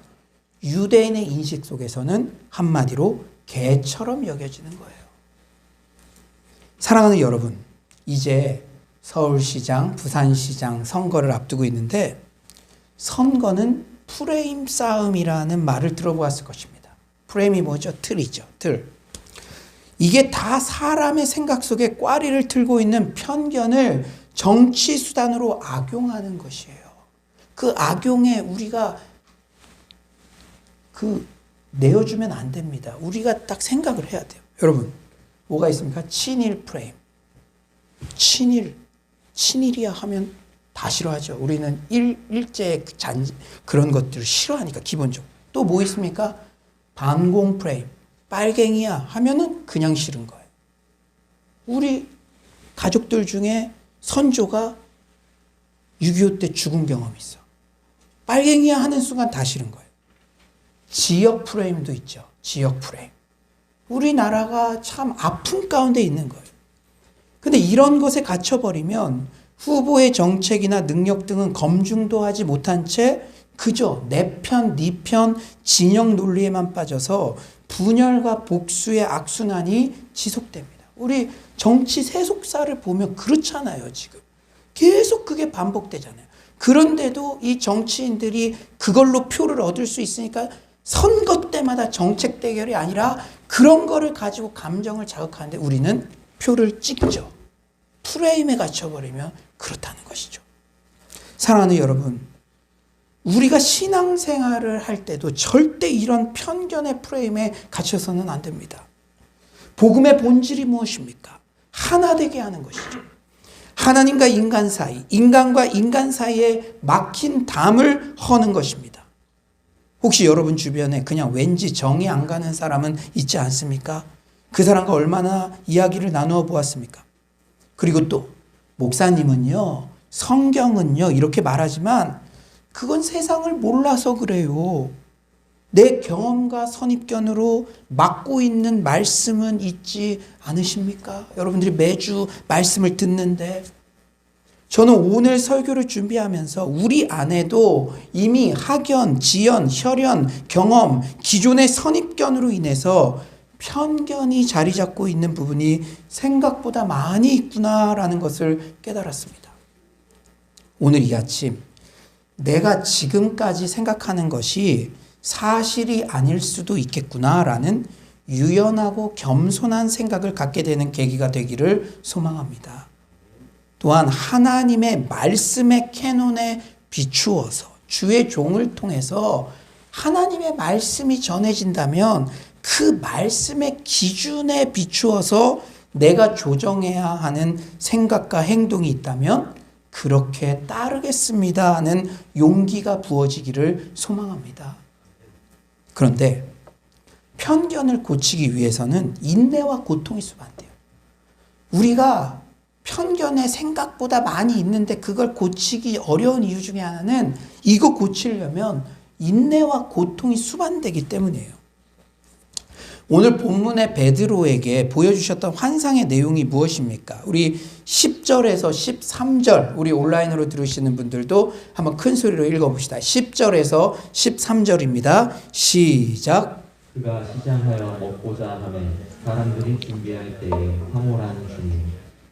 유대인의 인식 속에서는 한마디로 개처럼 여겨지는 거예요. 사랑하는 여러분, 이제 서울시장, 부산시장 선거를 앞두고 있는데 선거는 프레임 싸움이라는 말을 들어보았을 것입니다. 프레임이 뭐죠? 틀이죠. 틀. 이게 다 사람의 생각 속에 꽈리를 틀고 있는 편견을 정치 수단으로 악용하는 것이에요. 그 악용에 우리가 내어주면 안 됩니다. 우리가 딱 생각을 해야 돼요. 여러분, 뭐가 있습니까? 친일 프레임. 친일이야 하면 다 싫어하죠. 우리는 일제 그런 것들을 싫어하니까 기본적으로. 또 뭐 있습니까? 반공 프레임. 빨갱이야 하면은 그냥 싫은 거예요. 우리 가족들 중에 선조가 6.25 때 죽은 경험이 있어. 빨갱이야 하는 순간 다 싫은 거예요. 지역 프레임도 있죠. 지역 프레임. 우리나라가 참 아픔 가운데 있는 거예요. 근데 이런 것에 갇혀버리면 후보의 정책이나 능력 등은 검증도 하지 못한 채 그저 내 편, 네 편, 진영 논리에만 빠져서 분열과 복수의 악순환이 지속됩니다. 우리 정치 세속사를 보면 그렇잖아요, 지금. 계속 그게 반복되잖아요. 그런데도 이 정치인들이 그걸로 표를 얻을 수 있으니까 선거 때마다 정책 대결이 아니라 그런 거를 가지고 감정을 자극하는데 우리는 표를 찍죠. 프레임에 갇혀버리면 그렇다는 것이죠. 사랑하는 여러분, 우리가 신앙생활을 할 때도 절대 이런 편견의 프레임에 갇혀서는 안 됩니다. 복음의 본질이 무엇입니까? 하나 되게 하는 것이죠. 하나님과 인간 사이, 인간과 인간 사이에 막힌 담을 허는 것입니다. 혹시 여러분 주변에 그냥 왠지 정이 안 가는 사람은 있지 않습니까? 그 사람과 얼마나 이야기를 나누어 보았습니까? 그리고 또 목사님은요, 성경은요 이렇게 말하지만 그건 세상을 몰라서 그래요. 내 경험과 선입견으로 맡고 있는 말씀은 있지 않으십니까? 여러분들이 매주 말씀을 듣는데 저는 오늘 설교를 준비하면서 우리 안에도 이미 학연, 지연, 혈연, 경험, 기존의 선입견으로 인해서 편견이 자리 잡고 있는 부분이 생각보다 많이 있구나라는 것을 깨달았습니다. 오늘 이 아침 내가 지금까지 생각하는 것이 사실이 아닐 수도 있겠구나라는 유연하고 겸손한 생각을 갖게 되는 계기가 되기를 소망합니다. 또한 하나님의 말씀의 캐논에 비추어서 주의 종을 통해서 하나님의 말씀이 전해진다면 그 말씀의 기준에 비추어서 내가 조정해야 하는 생각과 행동이 있다면 그렇게 따르겠습니다 하는 용기가 부어지기를 소망합니다. 그런데 편견을 고치기 위해서는 인내와 고통이 있으면 안 돼요. 우리가 편견에 생각보다 많이 있는데 그걸 고치기 어려운 이유 중에 하나는 이거 고치려면 인내와 고통이 수반되기 때문이에요. 오늘 본문의 베드로에게 보여주셨던 환상의 내용이 무엇입니까? 우리 10절에서 13절, 우리 온라인으로 들으시는 분들도 한번 큰 소리로 읽어봅시다. 10절에서 13절입니다. 시작. 그가 시장하여 먹고자 하매 사람들이 준비할 때에 황홀한 주님,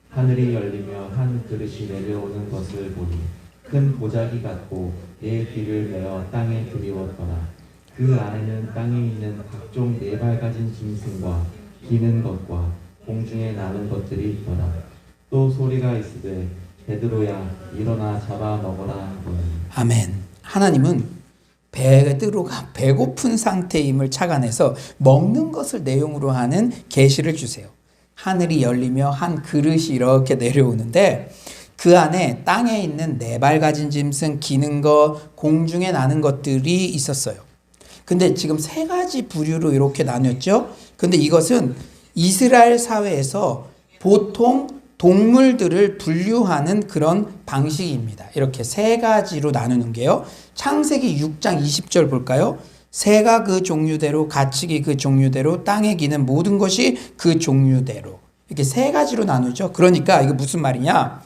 하늘이 열리며 한 그릇이 내려오는 것을 보니 큰 보자기 같고 내 귀를 메어 땅에 들이웠더라. 그 안에는 땅에 있는 각종 네 발 가진 짐승과 기는 것과 공중에 나는 것들이 있더라. 또 소리가 있으되 베드로야 일어나 잡아 먹어라 하더니. 아멘. 하나님은 베드로가 배고픈 상태임을 착안해서 먹는 것을 내용으로 하는 계시를 주세요. 하늘이 열리며 한 그릇이 이렇게 내려오는데 그 안에 땅에 있는 네 발 가진 짐승, 기는 것, 공중에 나는 것들이 있었어요. 근데 지금 세 가지 부류로 이렇게 나눴죠. 근데 이것은 이스라엘 사회에서 보통 동물들을 분류하는 그런 방식입니다. 이렇게 세 가지로 나누는 게요. 창세기 6장 20절 볼까요? 새가 그 종류대로, 가축이 그 종류대로, 땅에 기는 모든 것이 그 종류대로. 이렇게 세 가지로 나누죠. 그러니까 이거 무슨 말이냐?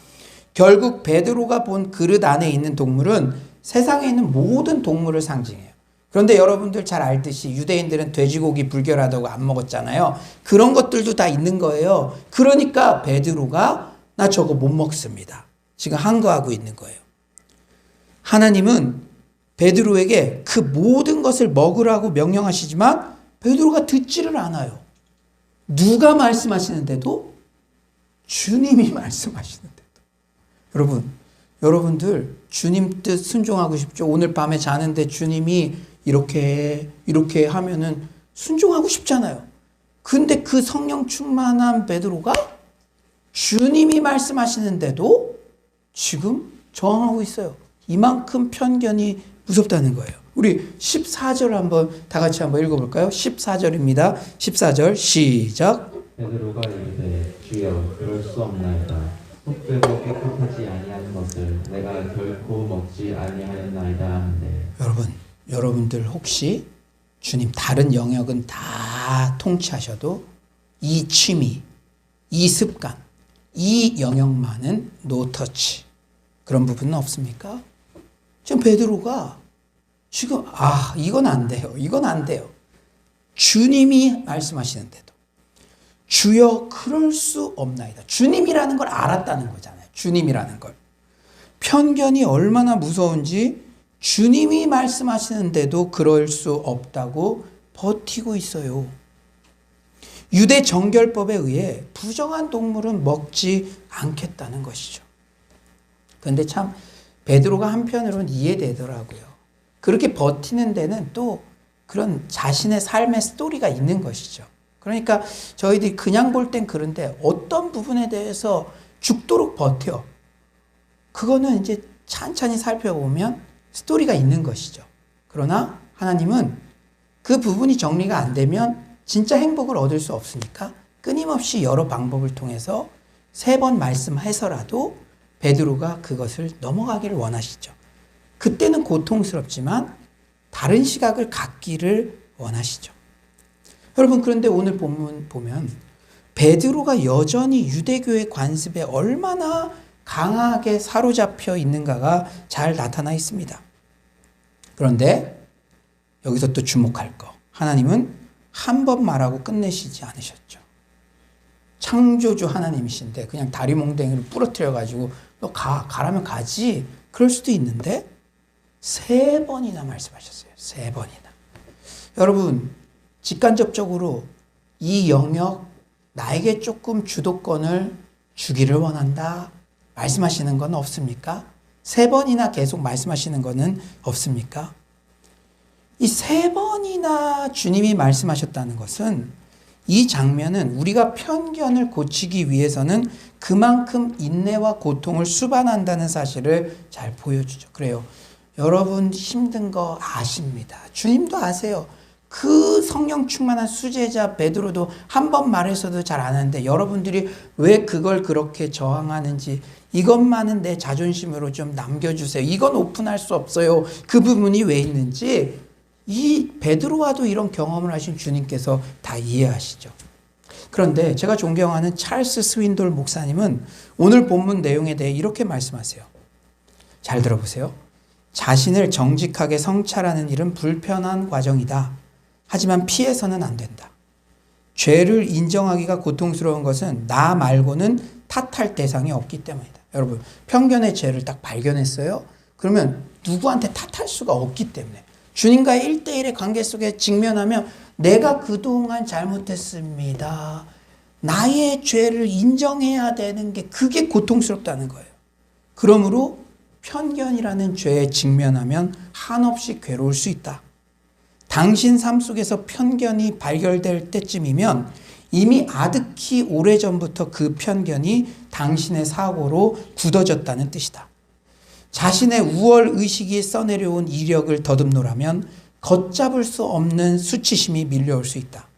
결국 베드로가 본 그릇 안에 있는 동물은 세상에 있는 모든 동물을 상징해요. 그런데 여러분들 잘 알듯이 유대인들은 돼지고기 불결하다고 안 먹었잖아요. 그런 것들도 다 있는 거예요. 그러니까 베드로가 나 저거 못 먹습니다. 지금 항거하고 있는 거예요. 하나님은 베드로에게 그 모든 것을 먹으라고 명령하시지만 베드로가 듣지를 않아요. 누가 말씀하시는데도? 주님이 말씀하시는데도. 여러분들 주님 뜻 순종하고 싶죠? 오늘 밤에 자는데 주님이 이렇게 하면은 순종하고 싶잖아요. 근데 그 성령 충만한 베드로가 주님이 말씀하시는데도 지금 저항하고 있어요. 이만큼 편견이 무섭다는 거예요. 우리 14절 한번 다 같이 한번 읽어볼까요? 14절입니다. 14절 시작. 베드로가 이르되 주여 그럴 수 없나이다. 속 빼고 깨끗하지 아니한 것을 내가 결코 먹지 아니하였나이다 하는데. 여러분들 혹시 주님 다른 영역은 다 통치하셔도 이 취미, 이 습관, 이 영역만은 노터치 그런 부분은 없습니까? 지금 베드로가 지금 이건 안 돼요. 이건 안 돼요. 주님이 말씀하시는데도 주여 그럴 수 없나이다. 주님이라는 걸 알았다는 거잖아요. 주님이라는 걸. 편견이 얼마나 무서운지 주님이 말씀하시는데도 그럴 수 없다고 버티고 있어요. 유대 정결법에 의해 부정한 동물은 먹지 않겠다는 것이죠. 그런데 참 베드로가 한편으로는 이해되더라고요. 그렇게 버티는 데는 또 그런 자신의 삶의 스토리가 있는 것이죠. 그러니까 저희들이 그냥 볼 땐 그런데 어떤 부분에 대해서 죽도록 버텨. 그거는 이제 찬찬히 살펴보면 스토리가 있는 것이죠. 그러나 하나님은 그 부분이 정리가 안 되면 진짜 행복을 얻을 수 없으니까 끊임없이 여러 방법을 통해서 3번 말씀해서라도 베드로가 그것을 넘어가기를 원하시죠. 그때는 고통스럽지만 다른 시각을 갖기를 원하시죠. 여러분, 그런데 오늘 본문 보면 베드로가 여전히 유대교의 관습에 얼마나 강하게 사로잡혀 있는가가 잘 나타나 있습니다. 그런데 여기서 또 주목할 거. 하나님은 한 번 말하고 끝내시지 않으셨죠. 창조주 하나님이신데 그냥 다리몽댕이를 부러뜨려가지고 너 가라면 가지. 그럴 수도 있는데 3번이나 말씀하셨어요. 3번이나. 여러분, 직간접적으로 이 영역 나에게 조금 주도권을 주기를 원한다 말씀하시는 건 없습니까? 3번이나 계속 말씀하시는 거는 없습니까? 이 3번이나 주님이 말씀하셨다는 것은 이 장면은 우리가 편견을 고치기 위해서는 그만큼 인내와 고통을 수반한다는 사실을 잘 보여주죠. 그래요. 여러분 힘든 거 아십니다. 주님도 아세요. 그 성령 충만한 수제자 베드로도 한 번 말해서도 잘 안 하는데 여러분들이 왜 그걸 그렇게 저항하는지 이것만은 내 자존심으로 좀 남겨주세요. 이건 오픈할 수 없어요. 그 부분이 왜 있는지 이 베드로와도 이런 경험을 하신 주님께서 다 이해하시죠. 그런데 제가 존경하는 찰스 스윈돌 목사님은 오늘 본문 내용에 대해 이렇게 말씀하세요. 잘 들어보세요. 자신을 정직하게 성찰하는 일은 불편한 과정이다. 하지만 피해서는 안 된다. 죄를 인정하기가 고통스러운 것은 나 말고는 탓할 대상이 없기 때문이다. 여러분, 편견의 죄를 딱 발견했어요? 그러면 누구한테 탓할 수가 없기 때문에 주님과의 1대1의 관계 속에 직면하면 내가 그동안 잘못했습니다. 나의 죄를 인정해야 되는 게 그게 고통스럽다는 거예요. 그러므로 편견이라는 죄에 직면하면 한없이 괴로울 수 있다. 당신 삶 속에서 편견이 발견될 때쯤이면 이미 아득히 오래전부터 그 편견이 당신의 사고로 굳어졌다는 뜻이다. 자신의 우월 의식이 써내려온 이력을 더듬노라면 걷잡을 수 없는 수치심이 밀려올 수 있다.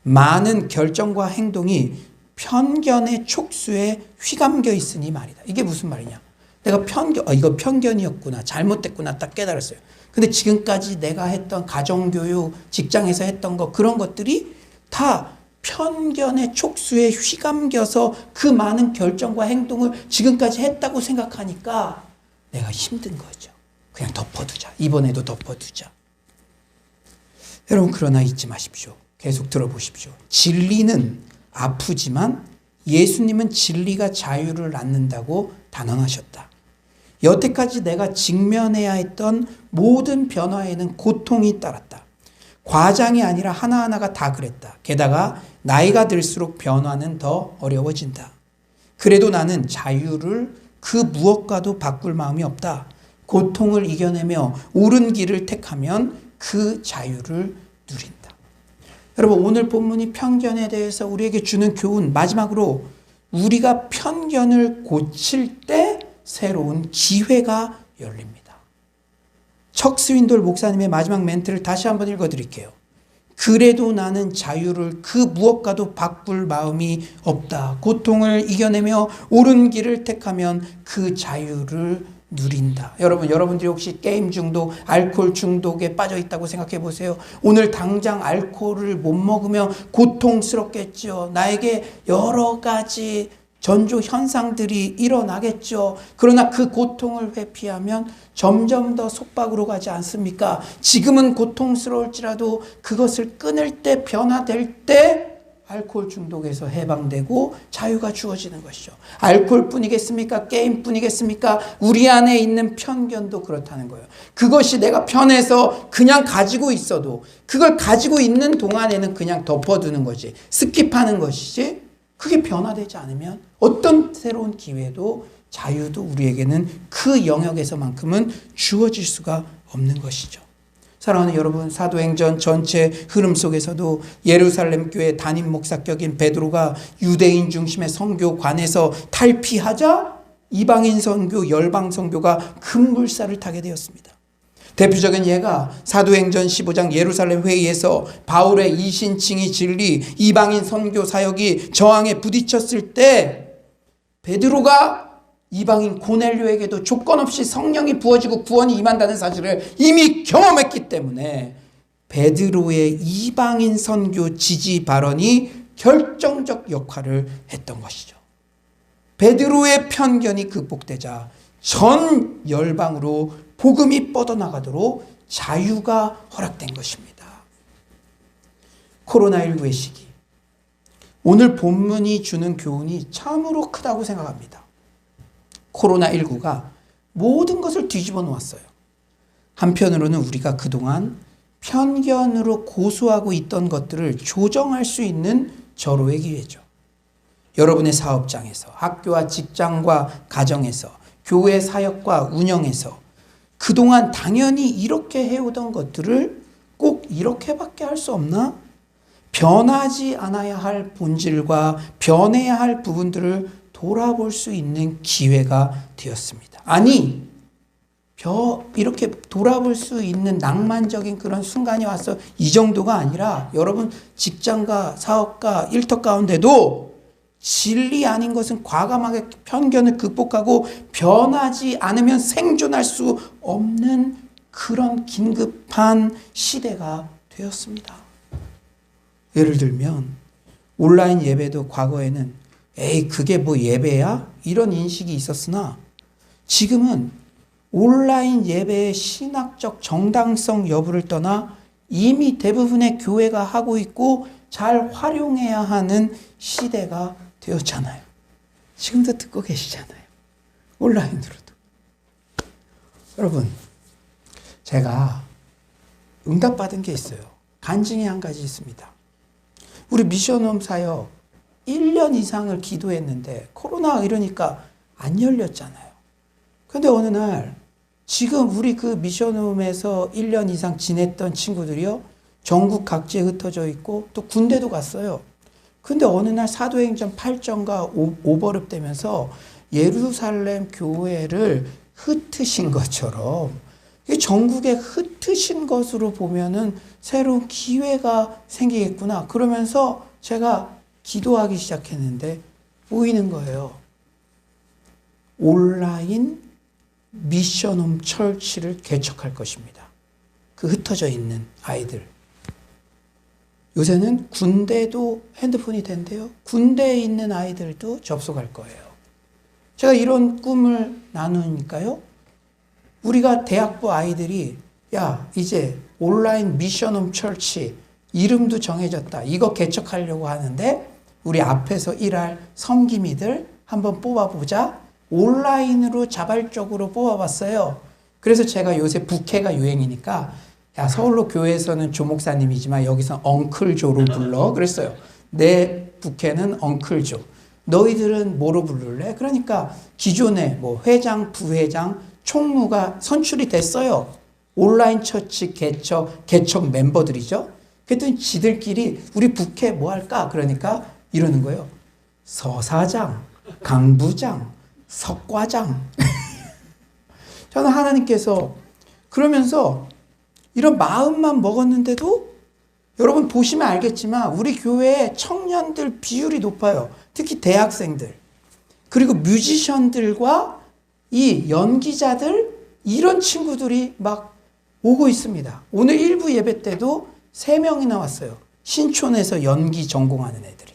많은 결정과 행동이 편견의 촉수에 휘감겨 있으니 말이다. 이게 무슨 말이냐? 내가 이거 편견이었구나. 잘못됐구나. 딱 깨달았어요. 근데 지금까지 내가 했던 가정교육, 직장에서 했던 거, 그런 것들이 다 편견의 촉수에 휘감겨서 그 많은 결정과 행동을 지금까지 했다고 생각하니까 내가 힘든 거죠. 그냥 덮어두자. 이번에도 덮어두자. 여러분, 그러나 잊지 마십시오. 계속 들어보십시오. 진리는 아프지만 예수님은 진리가 자유를 낳는다고 단언하셨다. 여태까지 내가 직면해야 했던 모든 변화에는 고통이 따랐다. 과장이 아니라 하나하나가 다 그랬다. 게다가 나이가 들수록 변화는 더 어려워진다. 그래도 나는 자유를 그 무엇과도 바꿀 마음이 없다. 고통을 이겨내며 옳은 길을 택하면 그 자유를 누린다. 여러분, 오늘 본문이 편견에 대해서 우리에게 주는 교훈, 마지막으로 우리가 편견을 고칠 때 새로운 기회가 열립니다. 척 스윈돌 목사님의 마지막 멘트를 다시 한번 읽어드릴게요. 그래도 나는 자유를 그 무엇과도 바꿀 마음이 없다. 고통을 이겨내며 옳은 길을 택하면 그 자유를 누린다. 여러분들이 혹시 게임 중독, 알코올 중독에 빠져 있다고 생각해 보세요. 오늘 당장 알코올을 못 먹으면 고통스럽겠죠. 나에게 여러 가지 전조 현상들이 일어나겠죠. 그러나 그 고통을 회피하면 점점 더 속박으로 가지 않습니까? 지금은 고통스러울지라도 그것을 끊을 때, 변화될 때 알코올 중독에서 해방되고 자유가 주어지는 것이죠. 알코올뿐이겠습니까? 게임뿐이겠습니까? 우리 안에 있는 편견도 그렇다는 거예요. 그것이 내가 편해서 그냥 가지고 있어도 그걸 가지고 있는 동안에는 그냥 덮어두는 거지, 스킵하는 것이지, 그게 변화되지 않으면 어떤 새로운 기회도 자유도 우리에게는 그 영역에서만큼은 주어질 수가 없는 것이죠. 사랑하는 여러분, 사도행전 전체 흐름 속에서도 예루살렘 교회 담임 목사격인 베드로가 유대인 중심의 선교관에서 탈피하자 이방인 선교, 열방 선교가 급물살을 타게 되었습니다. 대표적인 예가 사도행전 15장 예루살렘 회의에서 바울의 이신칭의 진리, 이방인 선교 사역이 저항에 부딪혔을 때 베드로가 이방인 고넬료에게도 조건 없이 성령이 부어지고 구원이 임한다는 사실을 이미 경험했기 때문에 베드로의 이방인 선교 지지 발언이 결정적 역할을 했던 것이죠. 베드로의 편견이 극복되자 전 열방으로 복음이 뻗어나가도록 자유가 허락된 것입니다. 코로나19의 시기, 오늘 본문이 주는 교훈이 참으로 크다고 생각합니다. 코로나19가 모든 것을 뒤집어 놓았어요. 한편으로는 우리가 그동안 편견으로 고수하고 있던 것들을 조정할 수 있는 절호의 기회죠. 여러분의 사업장에서, 학교와 직장과 가정에서, 교회 사역과 운영에서 그동안 당연히 이렇게 해오던 것들을 꼭 이렇게밖에 할 수 없나? 변하지 않아야 할 본질과 변해야 할 부분들을 돌아볼 수 있는 기회가 되었습니다. 아니, 이렇게 돌아볼 수 있는 낭만적인 그런 순간이 와서 이 정도가 아니라 여러분 직장과 사업과 일터 가운데도 진리 아닌 것은 과감하게 편견을 극복하고 변하지 않으면 생존할 수 없는 그런 긴급한 시대가 되었습니다. 예를 들면 온라인 예배도 과거에는 에이 그게 뭐 예배야? 이런 인식이 있었으나 지금은 온라인 예배의 신학적 정당성 여부를 떠나 이미 대부분의 교회가 하고 있고 잘 활용해야 하는 시대가 되었잖아요. 지금도 듣고 계시잖아요. 온라인으로도. 여러분, 제가 응답받은 게 있어요. 간증이 한 가지 있습니다. 우리 미션홈 사역 1년 이상을 기도했는데 코로나 이러니까 안 열렸잖아요. 근데 어느 날 지금 우리 그 미션홈에서 1년 이상 지냈던 친구들이요, 전국 각지에 흩어져 있고 또 군대도 갔어요. 근데 어느 날 사도행전 8장과 오버랩 되면서 예루살렘 교회를 흩으신 것처럼 전국에 흩으신 것으로 보면은 새로운 기회가 생기겠구나. 그러면서 제가 기도하기 시작했는데 보이는 거예요. 온라인 미션홈 철치를 개척할 것입니다. 그 흩어져 있는 아이들. 요새는 군대도 핸드폰이 된대요. 군대에 있는 아이들도 접속할 거예요. 제가 이런 꿈을 나누니까요, 우리가 대학부 아이들이 야 이제 온라인 미션홈 철치 이름도 정해졌다. 이거 개척하려고 하는데 우리 앞에서 일할 섬김이들 한번 뽑아보자. 온라인으로 자발적으로 뽑아봤어요. 그래서 제가 요새 부캐가 유행이니까 야, 서울로 교회에서는 조 목사님이지만 여기서 엉클조로 불러. 그랬어요. 내 부캐는 엉클조. 너희들은 뭐로 부를래? 그러니까 기존에 뭐 회장, 부회장, 총무가 선출이 됐어요. 온라인 처치 개척 멤버들이죠. 그랬더니 지들끼리 우리 부캐 뭐 할까? 그러니까 이러는 거예요. 서사장, 강부장, 석과장. 저는 하나님께서 그러면서 이런 마음만 먹었는데도 여러분 보시면 알겠지만 우리 교회의 청년들 비율이 높아요. 특히 대학생들. 그리고 뮤지션들과 이 연기자들 이런 친구들이 막 오고 있습니다. 오늘 일부 예배 때도 3명이나 왔어요. 신촌에서 연기 전공하는 애들이.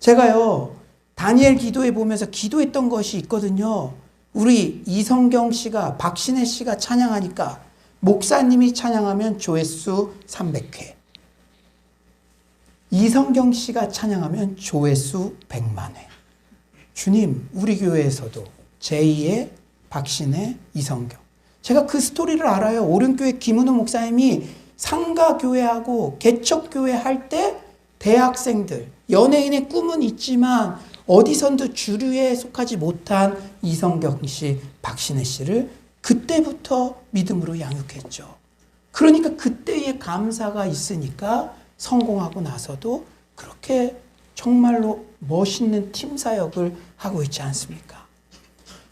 제가요 다니엘 기도회 보면서 기도했던 것이 있거든요. 우리 이성경 씨가 박신혜 씨가 찬양하니까 목사님이 찬양하면 조회수 300회. 이성경 씨가 찬양하면 조회수 100만 회. 주님, 우리 교회에서도 제2의 박신혜, 이성경. 제가 그 스토리를 알아요. 오륜교회 김은호 목사님이 상가교회하고 개척교회 할 때 대학생들, 연예인의 꿈은 있지만 어디선도 주류에 속하지 못한 이성경 씨, 박신혜 씨를 그때부터 믿음으로 양육했죠. 그러니까 그때의 감사가 있으니까 성공하고 나서도 그렇게 정말로 멋있는 팀 사역을 하고 있지 않습니까?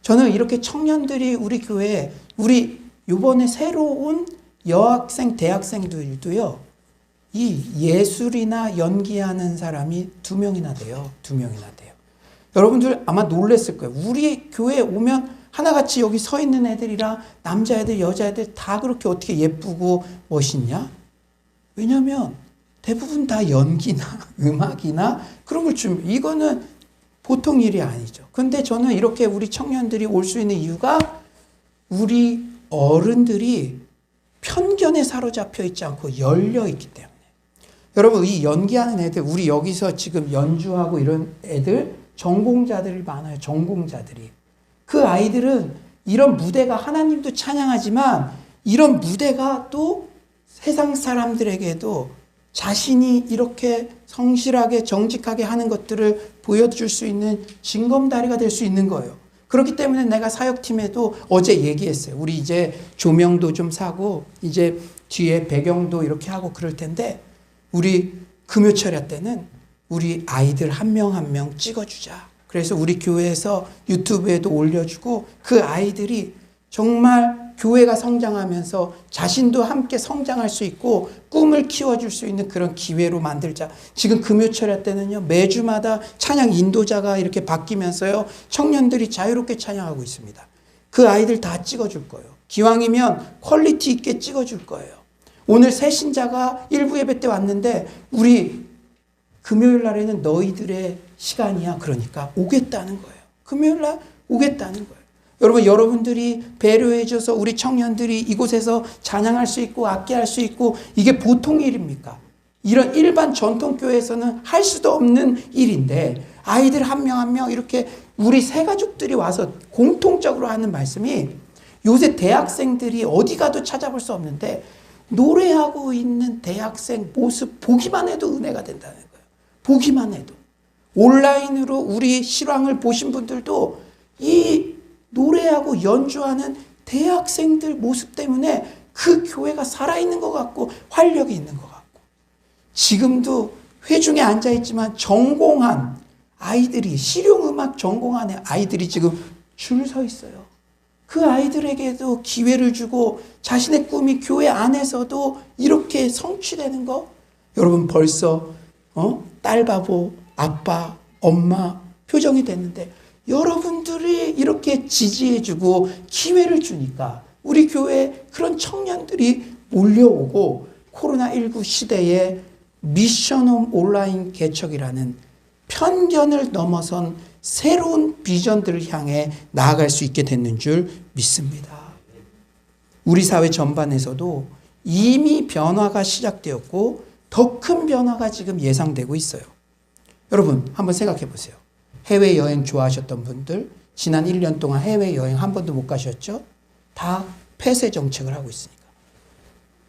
저는 이렇게 청년들이 우리 교회에 우리 이번에 새로 온 여학생, 대학생들도요. 이 예술이나 연기하는 사람이 2명이나 돼요. 2명이나 돼요. 여러분들 아마 놀랬을 거예요. 우리 교회에 오면 하나같이 여기 서 있는 애들이랑 남자애들, 여자애들 다 그렇게 어떻게 예쁘고 멋있냐? 왜냐하면 대부분 다 연기나 음악이나 그런 걸 좀 이거는 보통 일이 아니죠. 근데 저는 이렇게 우리 청년들이 올 수 있는 이유가 우리 어른들이 편견에 사로잡혀 있지 않고 열려 있기 때문에. 여러분 이 연기하는 애들 우리 여기서 지금 연주하고 이런 애들 전공자들이 많아요. 전공자들이. 그 아이들은 이런 무대가 하나님도 찬양하지만 이런 무대가 또 세상 사람들에게도 자신이 이렇게 성실하게 정직하게 하는 것들을 보여줄 수 있는 징검다리가 될 수 있는 거예요. 그렇기 때문에 내가 사역팀에도 어제 얘기했어요. 우리 이제 조명도 좀 사고 이제 뒤에 배경도 이렇게 하고 그럴 텐데 우리 금요철야 때는 우리 아이들 한 명 한 명 찍어주자. 그래서 우리 교회에서 유튜브에도 올려주고 그 아이들이 정말 교회가 성장하면서 자신도 함께 성장할 수 있고 꿈을 키워줄 수 있는 그런 기회로 만들자. 지금 금요철야 때는요 매주마다 찬양 인도자가 이렇게 바뀌면서요 청년들이 자유롭게 찬양하고 있습니다. 그 아이들 다 찍어줄 거예요. 기왕이면 퀄리티 있게 찍어줄 거예요. 오늘 새 신자가 일부 예배 때 왔는데 우리 금요일 날에는 너희들의 시간이야. 그러니까 오겠다는 거예요. 금요일 날 오겠다는 거예요. 여러분, 여러분들이 배려해줘서 우리 청년들이 이곳에서 찬양할 수 있고 악기할 수 있고 이게 보통 일입니까? 이런 일반 전통교회에서는 할 수도 없는 일인데 아이들 한 명 한 명 이렇게 우리 새 가족들이 와서 공통적으로 하는 말씀이 요새 대학생들이 어디 가도 찾아볼 수 없는데 노래하고 있는 대학생 모습 보기만 해도 은혜가 된다는 거예요. 보기만 해도. 온라인으로 우리 실황을 보신 분들도 이 노래하고 연주하는 대학생들 모습 때문에 그 교회가 살아있는 것 같고 활력이 있는 것 같고 지금도 회중에 앉아있지만 전공한 아이들이 실용음악 전공한 아이들이 지금 줄 서 있어요. 그 아이들에게도 기회를 주고 자신의 꿈이 교회 안에서도 이렇게 성취되는 거 여러분 벌써 딸 바보 아빠 엄마 표정이 됐는데 여러분들이 이렇게 지지해주고 기회를 주니까 우리 교회에 그런 청년들이 몰려오고 코로나19 시대에 미션홈 온라인 개척이라는 편견을 넘어선 새로운 비전들을 향해 나아갈 수 있게 됐는 줄 믿습니다. 우리 사회 전반에서도 이미 변화가 시작되었고 더 큰 변화가 지금 예상되고 있어요. 여러분 한번 생각해 보세요. 해외여행 좋아하셨던 분들 지난 1년 동안 해외여행 한 번도 못 가셨죠? 다 폐쇄 정책을 하고 있으니까.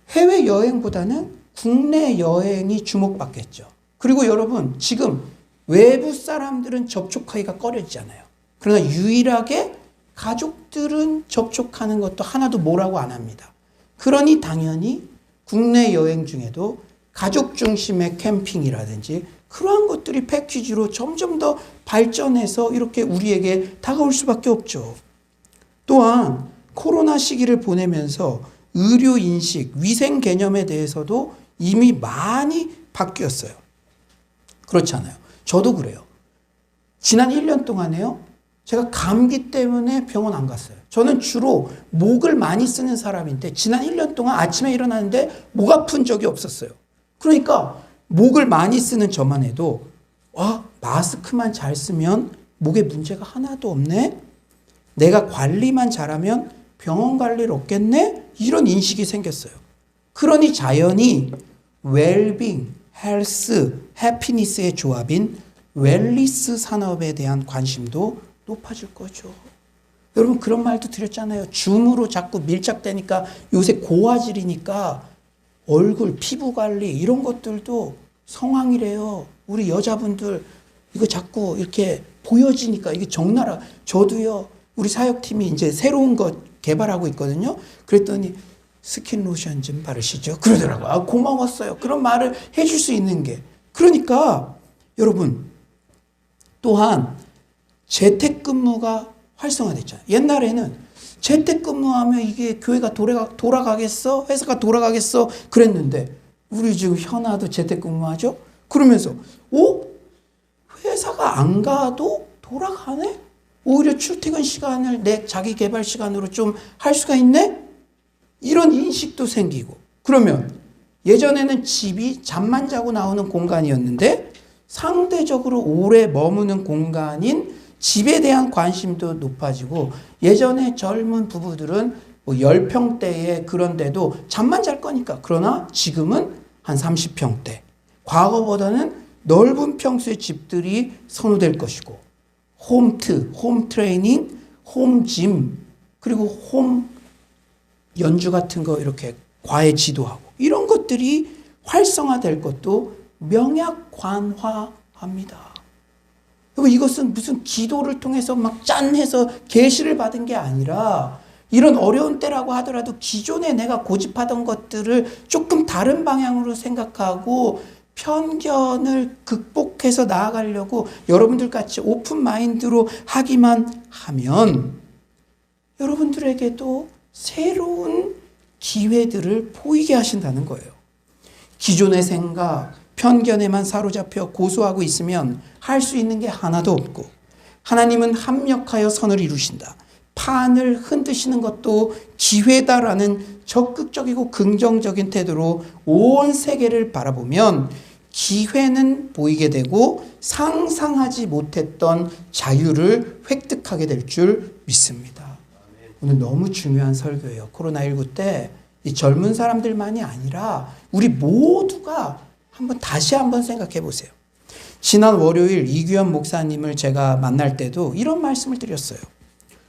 해외여행보다는 국내 여행이 주목받겠죠. 그리고 여러분 지금 외부 사람들은 접촉하기가 꺼려지잖아요. 그러나 유일하게 가족들은 접촉하는 것도 하나도 뭐라고 안 합니다. 그러니 당연히 국내 여행 중에도 가족 중심의 캠핑이라든지 그러한 것들이 패키지로 점점 더 발전해서 이렇게 우리에게 다가올 수밖에 없죠. 또한 코로나 시기를 보내면서 의료 인식, 위생 개념에 대해서도 이미 많이 바뀌었어요. 그렇지 않아요? 저도 그래요. 지난 1년 동안에요. 제가 감기 때문에 병원 안 갔어요. 저는 주로 목을 많이 쓰는 사람인데 지난 1년 동안 아침에 일어나는데 목 아픈 적이 없었어요. 그러니까 목을 많이 쓰는 저만 해도 마스크만 잘 쓰면 목에 문제가 하나도 없네? 내가 관리만 잘하면 병원 갈 일 없겠네? 이런 인식이 생겼어요. 그러니 자연히 웰빙, 헬스, 해피니스의 조합인 웰리스 산업에 대한 관심도 높아질 거죠. 여러분 그런 말도 드렸잖아요. 줌으로 자꾸 밀착되니까 요새 고화질이니까 얼굴 피부 관리 이런 것들도 성황이래요. 우리 여자분들 이거 자꾸 이렇게 보여지니까 이게 적나라. 저도요. 우리 사역팀이 이제 새로운 거 개발하고 있거든요. 그랬더니 스킨 로션 좀 바르시죠. 그러더라고요. 고마웠어요. 그런 말을 해줄 수 있는 게. 그러니까 여러분 또한 재택근무가 활성화됐잖아요. 옛날에는 재택근무하면 이게 교회가 돌아가겠어? 회사가 돌아가겠어? 그랬는데 우리 지금 현아도 재택근무하죠? 그러면서 회사가 안 가도 돌아가네? 오히려 출퇴근 시간을 내 자기 개발 시간으로 좀 할 수가 있네? 이런 인식도 생기고 그러면 예전에는 집이 잠만 자고 나오는 공간이었는데 상대적으로 오래 머무는 공간인 집에 대한 관심도 높아지고 예전에 젊은 부부들은 10평대에 그런데도 잠만 잘 거니까 그러나 지금은 한 30평대 과거보다는 넓은 평수의 집들이 선호될 것이고 홈트, 홈 트레이닝, 홈짐 그리고 홈 연주 같은 거 이렇게 과외 지도하고 이런 것들이 활성화될 것도 명약관화합니다. 이것은 무슨 기도를 통해서 막 짠해서 계시를 받은 게 아니라 이런 어려운 때라고 하더라도 기존에 내가 고집하던 것들을 조금 다른 방향으로 생각하고 편견을 극복해서 나아가려고 여러분들 같이 오픈 마인드로 하기만 하면 여러분들에게도 새로운 기회들을 보이게 하신다는 거예요. 기존의 생각, 편견에만 사로잡혀 고소하고 있으면 할 수 있는 게 하나도 없고 하나님은 합력하여 선을 이루신다. 판을 흔드시는 것도 기회다라는 적극적이고 긍정적인 태도로 온 세계를 바라보면 기회는 보이게 되고 상상하지 못했던 자유를 획득하게 될 줄 믿습니다. 오늘 너무 중요한 설교예요. 코로나19 때 이 젊은 사람들만이 아니라 우리 모두가 다시 한번 생각해 보세요. 지난 월요일 이규현 목사님을 제가 만날 때도 이런 말씀을 드렸어요.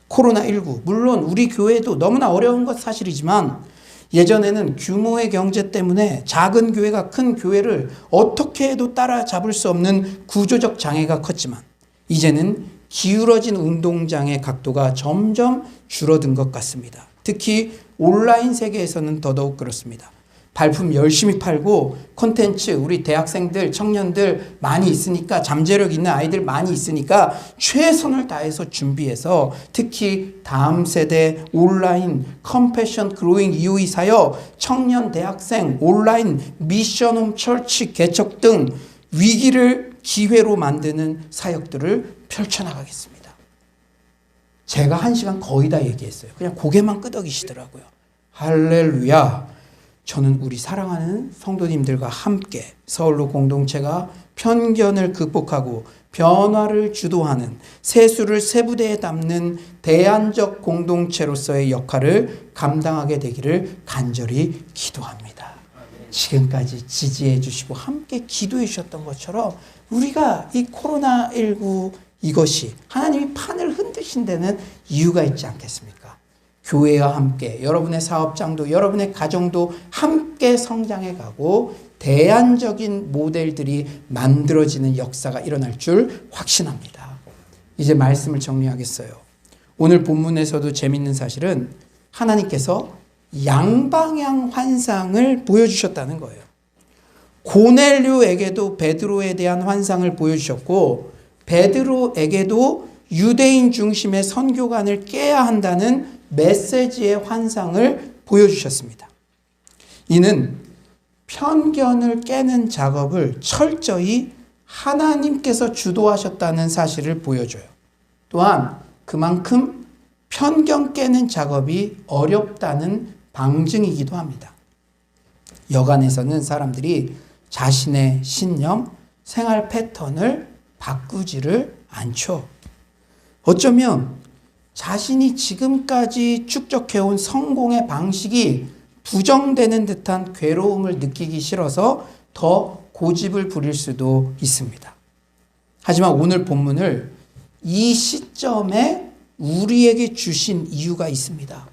코로나19 물론 우리 교회도 너무나 어려운 것 사실이지만 예전에는 규모의 경제 때문에 작은 교회가 큰 교회를 어떻게 해도 따라잡을 수 없는 구조적 장애가 컸지만 이제는 기울어진 운동장의 각도가 점점 줄어든 것 같습니다. 특히 온라인 세계에서는 더더욱 그렇습니다. 발품 열심히 팔고 콘텐츠 우리 대학생들 청년들 많이 있으니까 잠재력 있는 아이들 많이 있으니까 최선을 다해서 준비해서 특히 다음 세대 온라인 컴패션 그로잉 EOE 사역 청년 대학생 온라인 미션홈 철치 개척 등 위기를 기회로 만드는 사역들을 펼쳐나가겠습니다. 제가 1시간 거의 다 얘기했어요. 그냥 고개만 끄덕이시더라고요. 할렐루야. 저는 우리 사랑하는 성도님들과 함께 서울로 공동체가 편견을 극복하고 변화를 주도하는 세수를 세부대에 담는 대안적 공동체로서의 역할을 감당하게 되기를 간절히 기도합니다. 지금까지 지지해 주시고 함께 기도해 주셨던 것처럼 우리가 이 코로나19 이것이 하나님이 판을 흔드신 데는 이유가 있지 않겠습니까? 교회와 함께 여러분의 사업장도 여러분의 가정도 함께 성장해 가고 대안적인 모델들이 만들어지는 역사가 일어날 줄 확신합니다. 이제 말씀을 정리하겠어요. 오늘 본문에서도 재밌는 사실은 하나님께서 양방향 환상을 보여주셨다는 거예요. 고넬료에게도 베드로에 대한 환상을 보여주셨고 베드로에게도 유대인 중심의 선교관을 깨야 한다는 메시지의 환상을 보여주셨습니다. 이는 편견을 깨는 작업을 철저히 하나님께서 주도하셨다는 사실을 보여줘요. 또한 그만큼 편견 깨는 작업이 어렵다는 방증이기도 합니다. 여간에서는 사람들이 자신의 신념, 생활 패턴을 바꾸지를 않죠. 어쩌면 자신이 지금까지 축적해온 성공의 방식이 부정되는 듯한 괴로움을 느끼기 싫어서 더 고집을 부릴 수도 있습니다. 하지만 오늘 본문을 이 시점에 우리에게 주신 이유가 있습니다.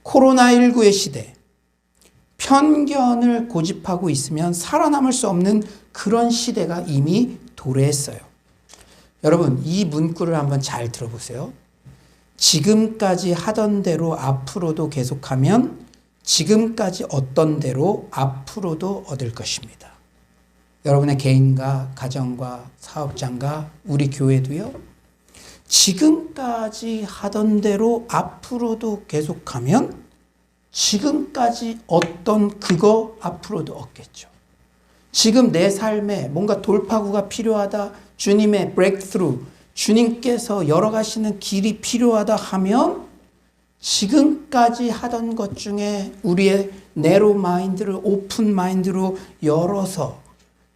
코로나19의 시대, 편견을 고집하고 있으면 살아남을 수 없는 그런 시대가 이미 도래했어요. 여러분, 이 문구를 한번 잘 들어보세요. 지금까지 하던 대로 앞으로도 계속하면 지금까지 얻던 대로 앞으로도 얻을 것입니다. 여러분의 개인과 가정과 사업장과 우리 교회도요. 지금까지 하던 대로 앞으로도 계속하면 지금까지 얻던 그거 앞으로도 얻겠죠. 지금 내 삶에 뭔가 돌파구가 필요하다, 주님의 브레이크스루, 주님께서 열어가시는 길이 필요하다 하면 지금까지 하던 것 중에 우리의 내로 마인드를 오픈 마인드로 열어서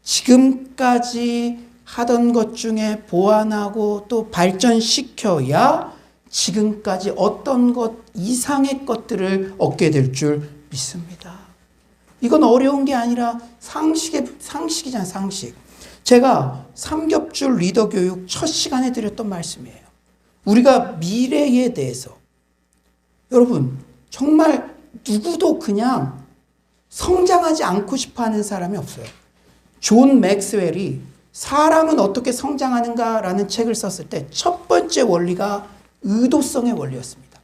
지금까지 하던 것 중에 보완하고 또 발전시켜야 지금까지 어떤 것 이상의 것들을 얻게 될 줄 믿습니다. 이건 어려운 게 아니라 상식이잖아요, 상식. 제가 삼겹줄 리더 교육 첫 시간에 드렸던 말씀이에요. 우리가 미래에 대해서 여러분 정말 누구도 그냥 성장하지 않고 싶어 하는 사람이 없어요. 존 맥스웰이 사람은 어떻게 성장하는가라는 책을 썼을 때 첫 번째 원리가 의도성의 원리였습니다.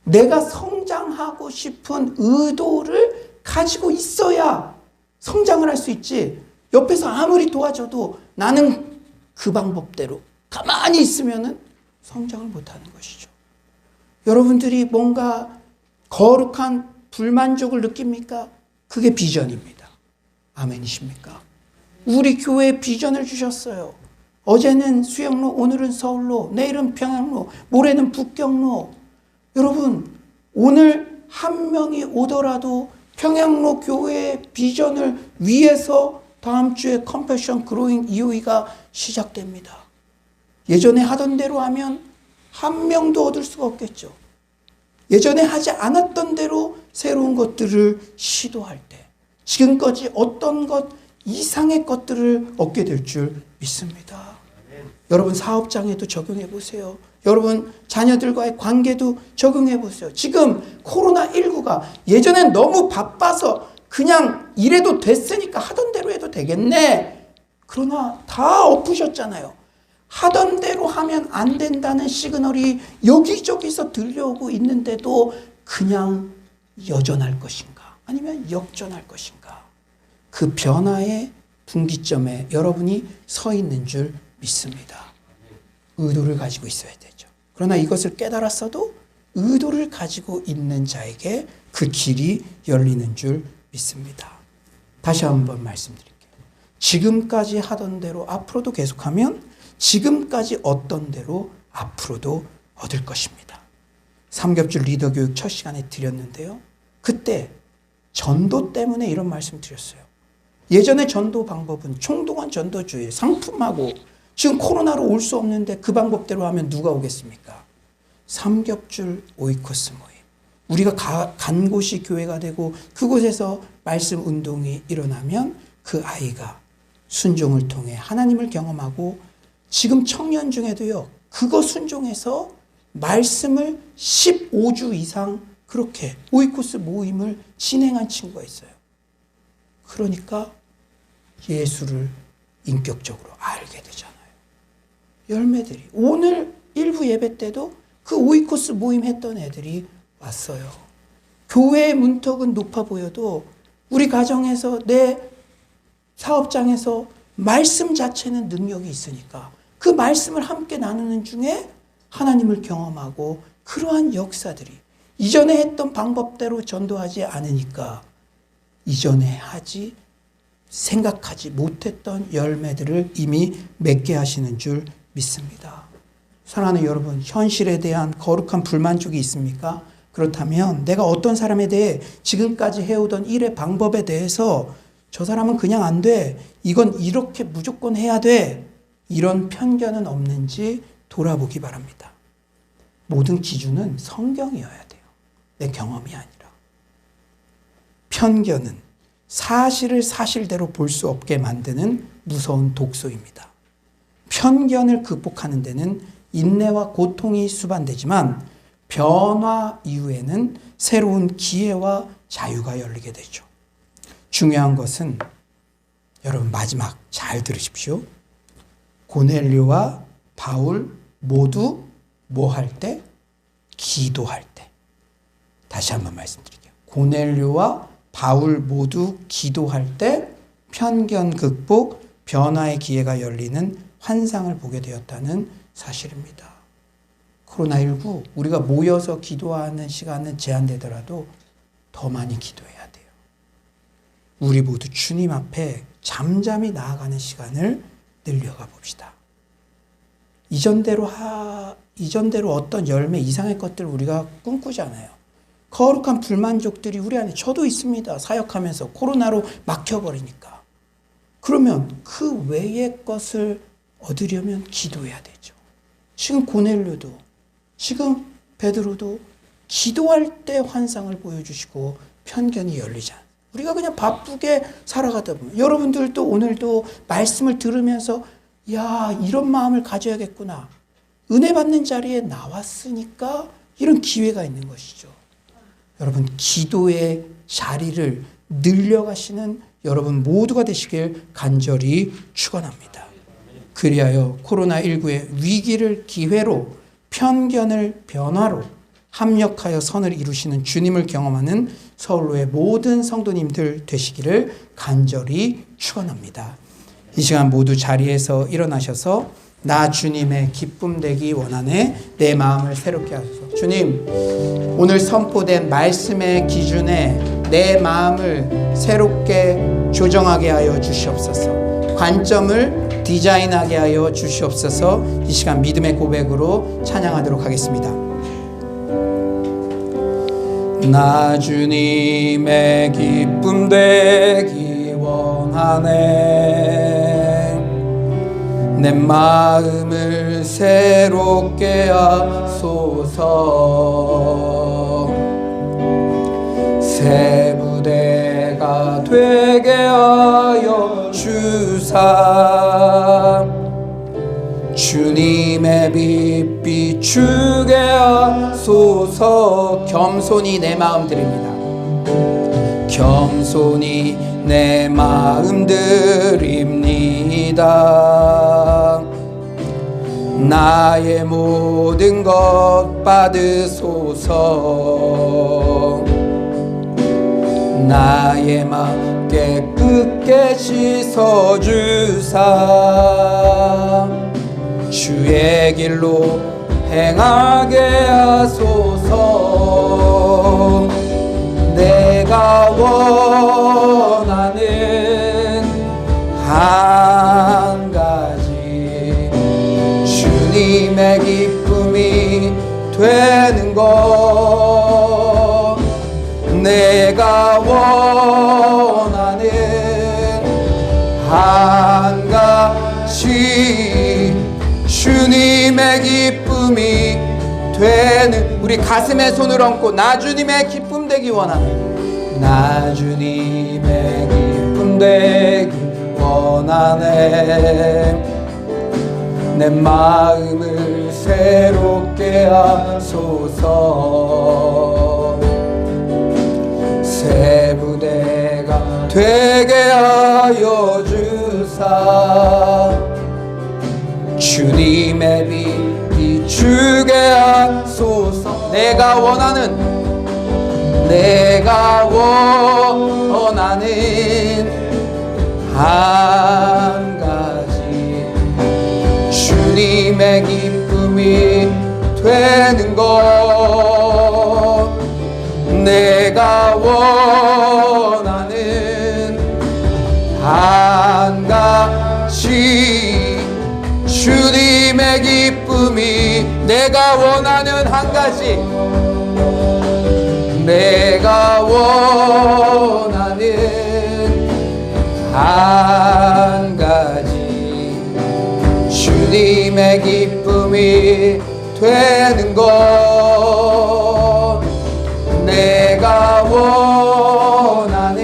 내가 성장하고 싶은 의도를 가지고 있어야 성장을 할 수 있지. 옆에서 아무리 도와줘도 나는 그 방법대로 가만히 있으면 성장을 못하는 것이죠. 여러분들이 뭔가 거룩한 불만족을 느낍니까? 그게 비전입니다. 아멘이십니까? 우리 교회에 비전을 주셨어요. 어제는 수영로, 오늘은 서울로, 내일은 평양로, 모레는 북경로. 여러분, 오늘 한 명이 오더라도 평양로 교회의 비전을 위해서 다음 주에 컴패션 그로잉 EOE가 시작됩니다. 예전에 하던 대로 하면 한 명도 얻을 수가 없겠죠. 예전에 하지 않았던 대로 새로운 것들을 시도할 때 지금까지 어떤 것 이상의 것들을 얻게 될 줄 믿습니다. 여러분 사업장에도 적용해 보세요. 여러분 자녀들과의 관계도 적용해 보세요. 지금 코로나19가 예전엔 너무 바빠서 그냥 이래도 됐으니까 하던 대로 해도 되겠네. 그러나 다 엎으셨잖아요. 하던 대로 하면 안 된다는 시그널이 여기저기서 들려오고 있는데도 그냥 여전할 것인가? 아니면 역전할 것인가? 그 변화의 분기점에 여러분이 서 있는 줄 믿습니다. 의도를 가지고 있어야 되죠. 그러나 이것을 깨달았어도 의도를 가지고 있는 자에게 그 길이 열리는 줄 믿습니다. 다시 한번 말씀드릴게요. 지금까지 하던 대로 앞으로도 계속하면 지금까지 얻던 대로 앞으로도 얻을 것입니다. 삼겹줄 리더 교육 첫 시간에 드렸는데요. 그때 전도 때문에 이런 말씀 드렸어요. 예전의 전도 방법은 총동원 전도주의, 상품하고 지금 코로나로 올 수 없는데 그 방법대로 하면 누가 오겠습니까? 삼겹줄 오이코스 모임. 우리가 간 곳이 교회가 되고 그곳에서 말씀 운동이 일어나면 그 아이가 순종을 통해 하나님을 경험하고 지금 청년 중에도요, 그거 순종해서 말씀을 15주 이상 그렇게 오이코스 모임을 진행한 친구가 있어요. 그러니까 예수를 인격적으로 알게 되잖아요. 열매들이. 오늘 일부 예배 때도 그 오이코스 모임 했던 애들이 왔어요. 교회의 문턱은 높아 보여도 우리 가정에서 내 사업장에서 말씀 자체는 능력이 있으니까 그 말씀을 함께 나누는 중에 하나님을 경험하고 그러한 역사들이 이전에 했던 방법대로 전도하지 않으니까 이전에 생각하지 못했던 열매들을 이미 맺게 하시는 줄 믿습니다. 사랑하는 여러분, 현실에 대한 거룩한 불만족이 있습니까? 그렇다면 내가 어떤 사람에 대해 지금까지 해오던 일의 방법에 대해서 저 사람은 그냥 안 돼, 이건 이렇게 무조건 해야 돼, 이런 편견은 없는지 돌아보기 바랍니다. 모든 기준은 성경이어야 돼요. 내 경험이 아니라. 편견은 사실을 사실대로 볼 수 없게 만드는 무서운 독소입니다. 편견을 극복하는 데는 인내와 고통이 수반되지만 변화 이후에는 새로운 기회와 자유가 열리게 되죠. 중요한 것은 여러분 마지막 잘 들으십시오. 고넬료와 바울 모두 뭐 할 때? 기도할 때. 다시 한번 말씀드릴게요. 고넬료와 바울 모두 기도할 때 편견 극복, 변화의 기회가 열리는 환상을 보게 되었다는 사실입니다. 코로나19 우리가 모여서 기도하는 시간은 제한되더라도 더 많이 기도해야 돼요. 우리 모두 주님 앞에 잠잠히 나아가는 시간을 늘려가 봅시다. 이전대로 어떤 열매 이상의 것들 우리가 꿈꾸잖아요. 거룩한 불만족들이 우리 안에 저도 있습니다. 사역하면서 코로나로 막혀버리니까. 그러면 그 외의 것을 얻으려면 기도해야 되죠. 지금 고넬료도, 지금 베드로도 기도할 때 환상을 보여주시고 편견이 열리지 않아요. 우리가 그냥 바쁘게 살아가다 보면 여러분들도 오늘도 말씀을 들으면서 야, 이런 마음을 가져야겠구나. 은혜 받는 자리에 나왔으니까 이런 기회가 있는 것이죠. 여러분, 기도의 자리를 늘려가시는 여러분 모두가 되시길 간절히 축원합니다. 그리하여 코로나19의 위기를 기회로, 편견을 변화로 합력하여 선을 이루시는 주님을 경험하는 서울로의 모든 성도님들 되시기를 간절히 축원합니다. 이 시간 모두 자리에서 일어나셔서 나 주님의 기쁨 되기 원하네, 내 마음을 새롭게 하소서. 주님, 오늘 선포된 말씀의 기준에 내 마음을 새롭게 조정하게 하여 주시옵소서. 관점을 디자인하게 하여 주시옵소서. 이 시간 믿음의 고백으로 찬양하도록 하겠습니다. 나 주님의 기쁨 되기 원하네, 내 마음을 새롭게 하소서. 새 부대가 되게 하여 주사, 주님의 빛 비추게 하소서. 겸손히 내 마음 드립니다. 겸손히 내 마음 드립니다. 나의 모든 것 받으소서. 나의 마음 깨끗게 씻어주사, 주의 길로 행하게 하소서. 내가 원하는 한 가지, 주님의 기쁨이 되는 것. 내가 원하는 한 가지, 주님의 기쁨이 되는, 우리 가슴에 손을 얹고 나 주님의 되기 원하네. 나 주님의 기쁨 되기 원하네. 내 마음을 새롭게 하소서. 새 부대가 되게 하여 주사 주님의 빛 비추게 하소서. 내가 원하는 한 가지 주님의 기쁨이 되는 것. 내가 원하는 한 가지 주님의 기쁨이. 내가 원하는 한 가지. 내가 원하는 한 가지 주님의 기쁨이 되는 것. 내가 원하는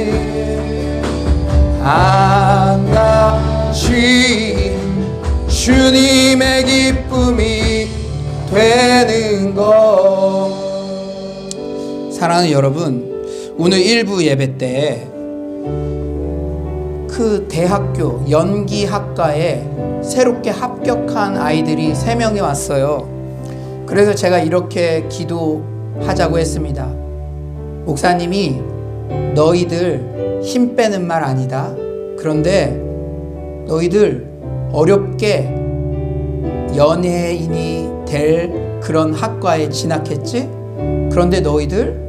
한 가지 주님의 기쁨이 되는 것. 사랑하는 여러분, 오늘 일부 예배 때 그 대학교 연기학과에 새롭게 합격한 아이들이 3명이 왔어요. 그래서 제가 이렇게 기도하자고 했습니다. 목사님이 너희들 힘 빼는 말 아니다. 그런데 너희들 어렵게 연예인이 될 그런 학과에 진학했지? 그런데 너희들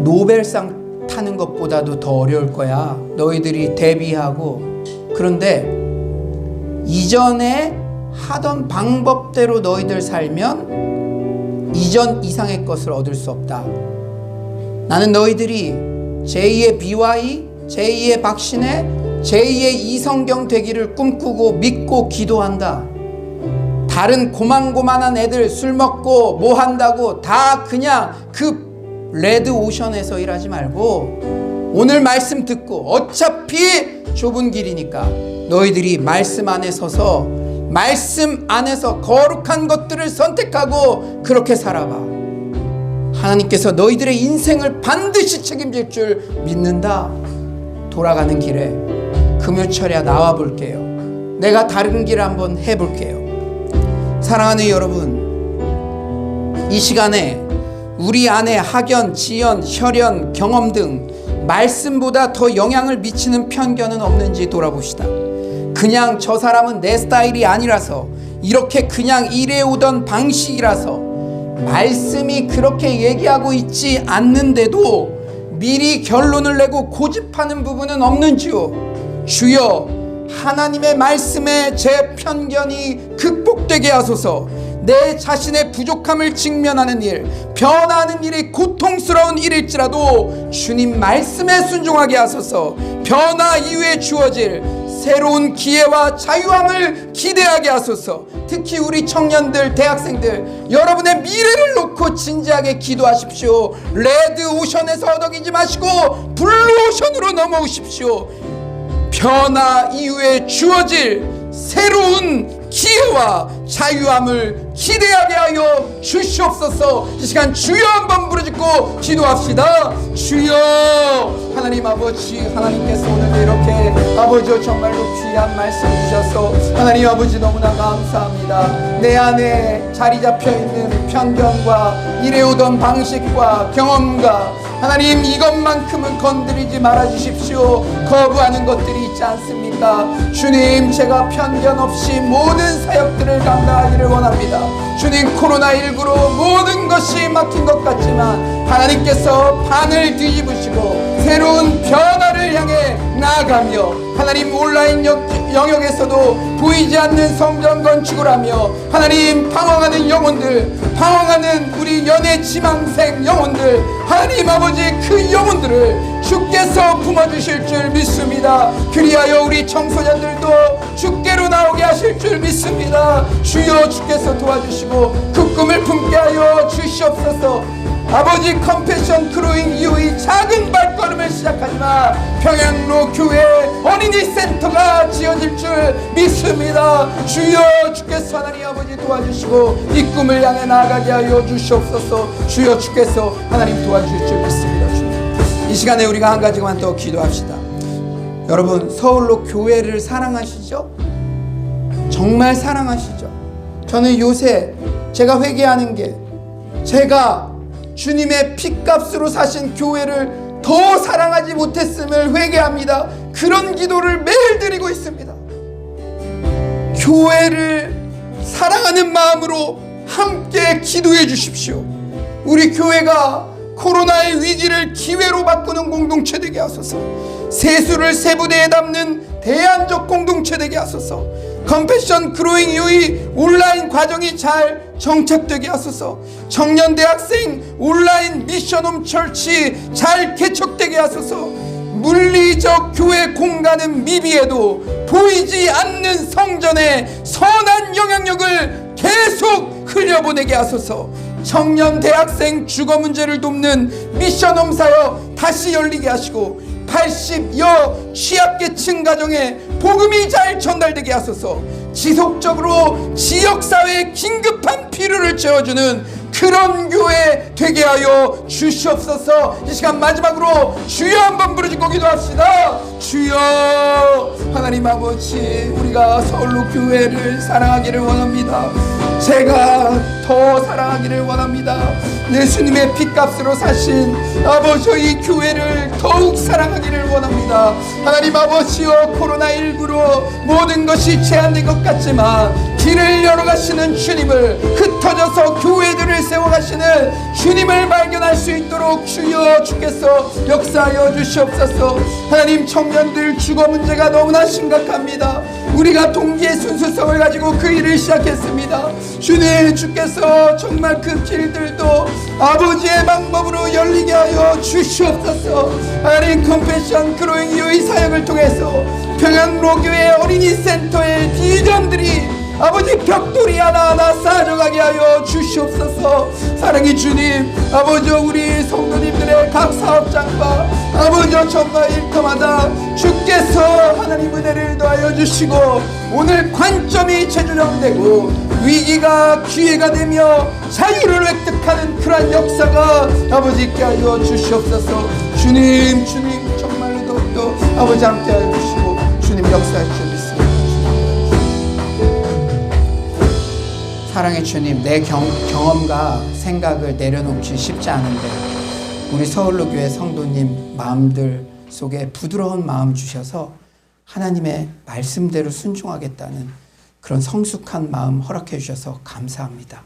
노벨상 타는 것보다도 더 어려울 거야. 너희들이 데뷔하고. 그런데 이전에 하던 방법대로 너희들 살면 이전 이상의 것을 얻을 수 없다. 나는 너희들이 제2의 BY, 제2의 박신혜, 제2의 이성경 되기를 꿈꾸고 믿고 기도한다. 다른 고만고만한 애들 술 먹고 뭐 한다고 다 그냥 그 레드 오션에서 일하지 말고 오늘 말씀 듣고 어차피 좁은 길이니까 너희들이 말씀 안에 서서 말씀 안에서 거룩한 것들을 선택하고 그렇게 살아봐. 하나님께서 너희들의 인생을 반드시 책임질 줄 믿는다. 돌아가는 길에 금요철야 나와 볼게요. 내가 다른 길 한번 해볼게요. 사랑하는 여러분, 이 시간에 우리 안에 학연, 지연, 혈연, 경험 등 말씀보다 더 영향을 미치는 편견은 없는지 돌아봅시다. 그냥 저 사람은 내 스타일이 아니라서, 이렇게 그냥 일해오던 방식이라서, 말씀이 그렇게 얘기하고 있지 않는데도 미리 결론을 내고 고집하는 부분은 없는지요. 주여, 하나님의 말씀에 제 편견이 극복되게 하소서. 내 자신의 부족함을 직면하는 일, 변화하는 일이 고통스러운 일일지라도 주님 말씀에 순종하게 하소서. 변화 이후에 주어질 새로운 기회와 자유함을 기대하게 하소서. 특히 우리 청년들, 대학생들, 여러분의 미래를 놓고 진지하게 기도하십시오. 레드 오션에서 허덕이지 마시고 블루 오션으로 넘어오십시오. 변화 이후에 주어질 새로운 기회와 자유함을 기대하게 하여 주시옵소서. 이 시간 주여 한번 부르짖고 기도합시다. 주여. 하나님 아버지, 하나님께서 오늘 이렇게 아버지여 정말로 귀한 말씀 주셔서 하나님 아버지 너무나 감사합니다. 내 안에 자리 잡혀 있는 편견과 일해오던 방식과 경험과 하나님 이것만큼은 건드리지 말아 주십시오. 거부하는 것들이 있지 않습니까? 주님, 제가 편견 없이 모든 사역들을 감당하기를 원합니다. 주님, 코로나19로 모든 것이 막힌 것 같지만 하나님께서 판을 뒤집으시고 새로운 변화를 향해 나아가며 하나님 온라인 영역에서도 보이지 않는 성전 건축을 하며 하나님 방황하는 영혼들, 방황하는 우리 연애 지망생 영혼들, 하나님 아버지 그 영혼들을 주께서 품어주실 줄 믿습니다. 그리하여 우리 청소년들도 주께로 나오게 하실 줄 믿습니다. 주여, 주께서 도와주시고 그 꿈을 품게 하여 주시옵소서. 아버지 컴패션 크루잉 이후의 작은 발걸음을 시작하지만 평양로 교회 어린이 센터가 지어질 줄 믿습니다. 주여, 주께서 하나님 아버지 도와주시고 이 꿈을 향해 나아가게 하여 주시옵소서. 주여, 주께서 하나님 도와주실 줄 믿습니다. 주님, 이 시간에 우리가 한 가지만 더 기도합시다. 여러분, 서울로 교회를 사랑하시죠? 정말 사랑하시죠? 저는 요새 제가 회개하는 게, 제가 주님의 핏값으로 사신 교회를 더 사랑하지 못했음을 회개합니다. 그런 기도를 매일 드리고 있습니다. 교회를 사랑하는 마음으로 함께 기도해 주십시오. 우리 교회가 코로나의 위기를 기회로 바꾸는 공동체 되게 하소서. 세수를 세부대에 담는 대안적 공동체 되게 하소서. 컴패션 그로잉 이후의 온라인 과정이 잘 정착되게 하소서. 청년 대학생 온라인 미션홈 철치 잘 개척되게 하소서. 물리적 교회 공간은 미비해도 보이지 않는 성전에 선한 영향력을 계속 흘려보내게 하소서. 청년 대학생 주거 문제를 돕는 미션홈 사역 다시 열리게 하시고 80여 취약계층 가정에 복음이 잘 전달되게 하소서. 지속적으로 지역사회의 긴급한 필요를 채워주는 그런 교회 되게 하여 주시옵소서. 이 시간 마지막으로 주여 한번 부르짖고 기도합시다. 주여, 하나님 아버지, 우리가 서울로 교회를 사랑하기를 원합니다. 제가 더 사랑하기를 원합니다. 예수님의 핏값으로 사신 아버지, 이 교회를 더욱 사랑하기를 원합니다. 하나님 아버지여, 코로나19로 모든 것이 제한된 것 같지만 길을 열어가시는 주님을, 흩어져서 교회들을 세워가시는 주님을 발견할 수 있도록 주여, 주께서 역사하여 주시옵소서. 하나님, 청년들 주거 문제가 너무나 심각합니다. 우리가 동기의 순수성을 가지고 그 일을 시작했습니다. 주님, 주께서 정말 그 길들도 아버지의 방법으로 열리게 하여 주시옵소서. 하나님, 컴패션 그로잉 이후의 사역을 통해서 평양로 교회 어린이 센터의 디전들이 아버지 벽돌이 하나하나 쌓아져가게 하여 주시옵소서. 사랑의 주님, 아버지, 우리 성도님들의 각 사업장과 아버지 정말 일터마다 주께서 하나님 은혜를 더하여 주시고 오늘 관점이 재조정되고 위기가 기회가 되며 자유를 획득하는 그러한 역사가 아버지 있게 하여 주시옵소서. 주님, 주님 정말로 더욱더 아버지 함께하여 주시고 주님 역사해 주십시오. 사랑의 주님, 내 경험과 생각을 내려놓기 쉽지 않은데 우리 서울로 교회 성도님 마음들 속에 부드러운 마음 주셔서 하나님의 말씀대로 순종하겠다는 그런 성숙한 마음 허락해 주셔서 감사합니다.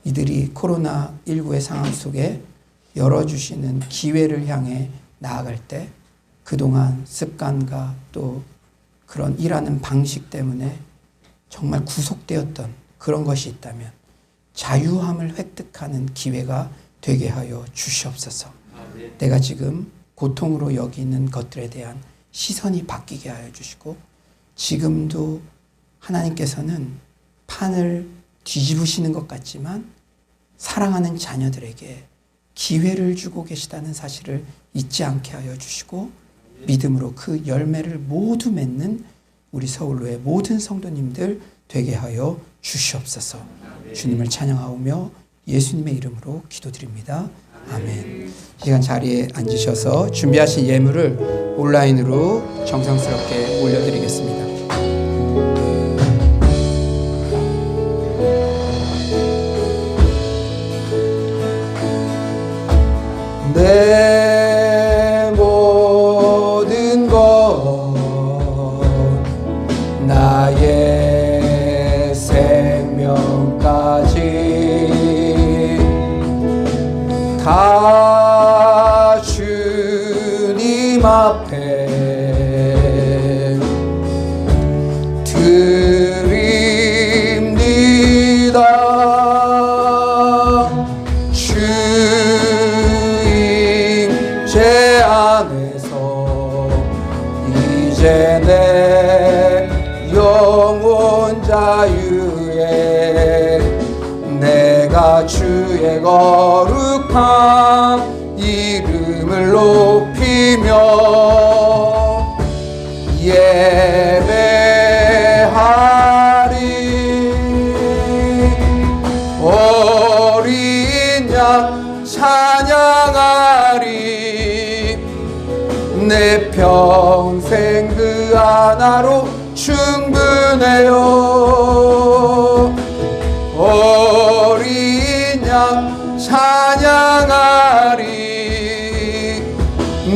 이들이 코로나19의 상황 속에 열어주시는 기회를 향해 나아갈 때 그동안 습관과 또 그런 일하는 방식 때문에 정말 구속되었던 그런 것이 있다면 자유함을 획득하는 기회가 되게 하여 주시옵소서. 내가 지금 고통으로 여기는 것들에 대한 시선이 바뀌게 하여 주시고 지금도 하나님께서는 판을 뒤집으시는 것 같지만 사랑하는 자녀들에게 기회를 주고 계시다는 사실을 잊지 않게 하여 주시고 믿음으로 그 열매를 모두 맺는 우리 서울로의 모든 성도님들 되게 하여 주시옵소서. 주님을 찬양하오며 예수님의 이름으로 기도드립니다. 아멘. 이 시간 자리에 앉으셔서 준비하신 예물을 온라인으로 정성스럽게 올려드리겠습니다. 내 모든 것 나의 생명까지 다 주님 앞에 드립니다. 주님 제 안에서 이제 내 영혼 자유에 내가 내가 주의 거룩한 이름을 높이며 예배하리. 어린 양 찬양하리. 내 평생 그 하나로 충분해요. 어린 양 찬양하리.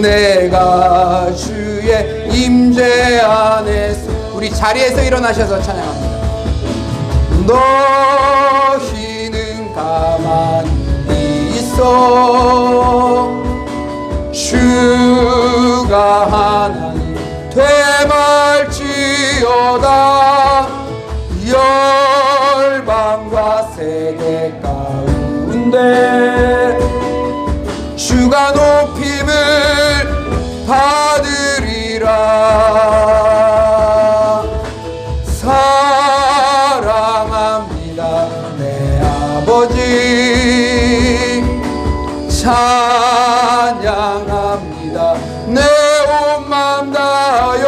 내가 주의 임재 안에서. 우리 자리에서 일어나셔서 찬양합니다. 너희는 가만히 있어. 주가 하나님 되말지어다. 열방과 세대 가운데 주가 높임을 받으리라. 사랑합니다 내 아버지. 찬양합니다 내 온 맘 다하여.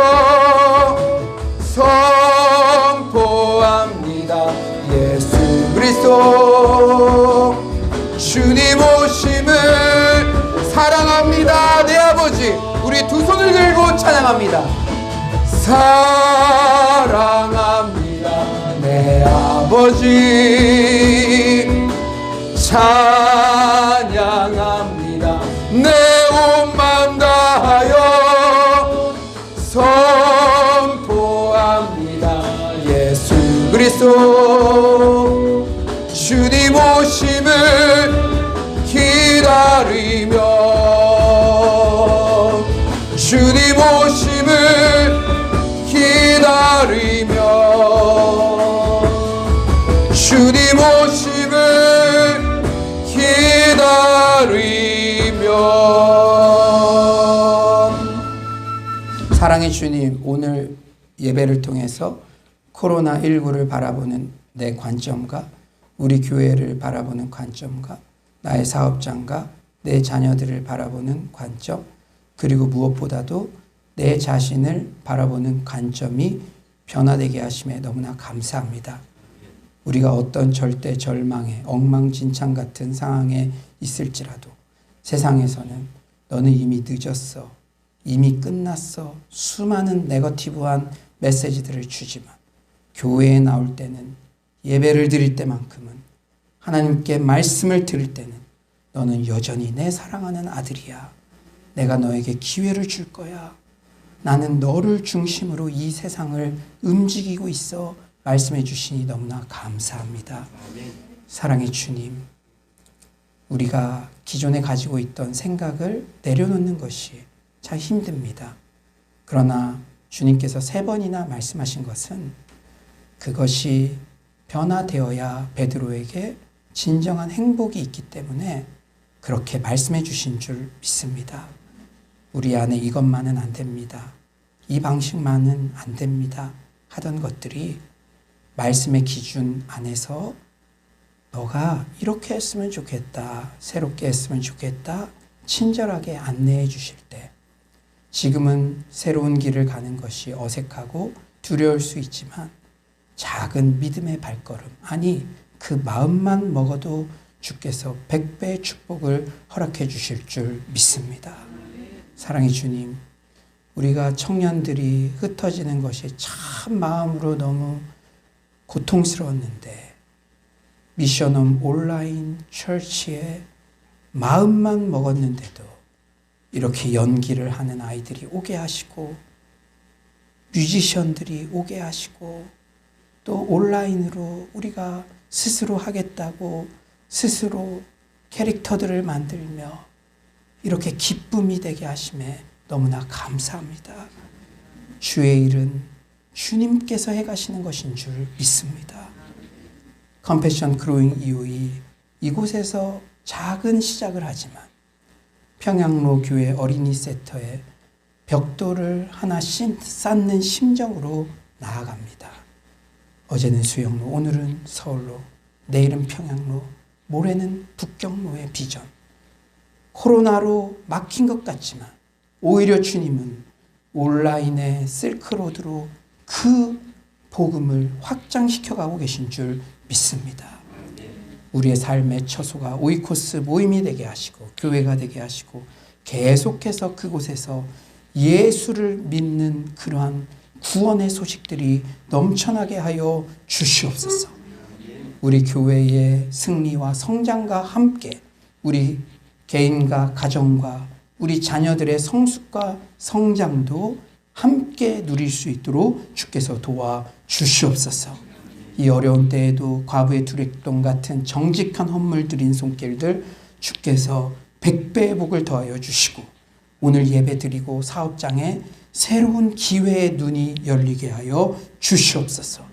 선포합니다 예수 그리스도. 주님 오심을 사랑합니다 내 아버지. 우리 두 손을 들고 찬양합니다. 사랑합니다 내 아버지. 찬양합니다 내 온 맘 다하여. 선포합니다 예수 그리스도. 주님 오심을 기다리며. 주님 오심을 기다리며. 주님 오심을 기다리며. 사랑의 주님, 오늘 예배를 통해서 코로나19를 바라보는 내 관점과 우리 교회를 바라보는 관점과 나의 사업장과 내 자녀들을 바라보는 관점, 그리고 무엇보다도 내 자신을 바라보는 관점이 변화되게 하심에 너무나 감사합니다. 우리가 어떤 절대 절망에 엉망진창 같은 상황에 있을지라도 세상에서는 너는 이미 늦었어, 이미 끝났어, 수많은 네거티브한 메시지들을 주지만 교회에 나올 때는, 예배를 드릴 때만큼은, 하나님께 말씀을 들을 때는 너는 여전히 내 사랑하는 아들이야. 내가 너에게 기회를 줄 거야. 나는 너를 중심으로 이 세상을 움직이고 있어. 말씀해 주시니 너무나 감사합니다. 사랑의 주님, 우리가 기존에 가지고 있던 생각을 내려놓는 것이 참 힘듭니다. 그러나 주님께서 3번이나 말씀하신 것은 그것이 변화되어야 베드로에게 진정한 행복이 있기 때문에 그렇게 말씀해 주신 줄 믿습니다. 우리 안에 이것만은 안 됩니다, 이 방식만은 안 됩니다 하던 것들이 말씀의 기준 안에서 너가 이렇게 했으면 좋겠다, 새롭게 했으면 좋겠다, 친절하게 안내해 주실 때, 지금은 새로운 길을 가는 것이 어색하고 두려울 수 있지만 작은 믿음의 발걸음, 아니 그 마음만 먹어도 주께서 100배의 축복을 허락해 주실 줄 믿습니다. 사랑의 주님, 우리가 청년들이 흩어지는 것이 참 마음으로 너무 고통스러웠는데 미션홈 온라인 처치에 마음만 먹었는데도 이렇게 연기를 하는 아이들이 오게 하시고, 뮤지션들이 오게 하시고, 또 온라인으로 우리가 스스로 하겠다고 스스로 캐릭터들을 만들며 이렇게 기쁨이 되게 하심에 너무나 감사합니다. 주의 일은 주님께서 해가시는 것인 줄 믿습니다. 컴패션 그로잉 이후에 이곳에서 작은 시작을 하지만 평양로 교회 어린이 센터에 벽돌을 하나씩 쌓는 심정으로 나아갑니다. 어제는 수영로, 오늘은 서울로, 내일은 평양로, 모레는 북경로의 비전. 코로나로 막힌 것 같지만 오히려 주님은 온라인의 실크로드로 그 복음을 확장시켜가고 계신 줄 믿습니다. 우리의 삶의 처소가 오이코스 모임이 되게 하시고 교회가 되게 하시고 계속해서 그곳에서 예수를 믿는 그러한 구원의 소식들이 넘쳐나게 하여 주시옵소서. 우리 교회의 승리와 성장과 함께 우리 개인과 가정과 우리 자녀들의 성숙과 성장도 함께 누릴 수 있도록 주께서 도와 주시옵소서. 이 어려운 때에도 과부의 두레돈 같은 정직한 헌물 드린 손길들 주께서 100배의 복을 더하여 주시고 오늘 예배 드리고 사업장에 새로운 기회의 눈이 열리게 하여 주시옵소서.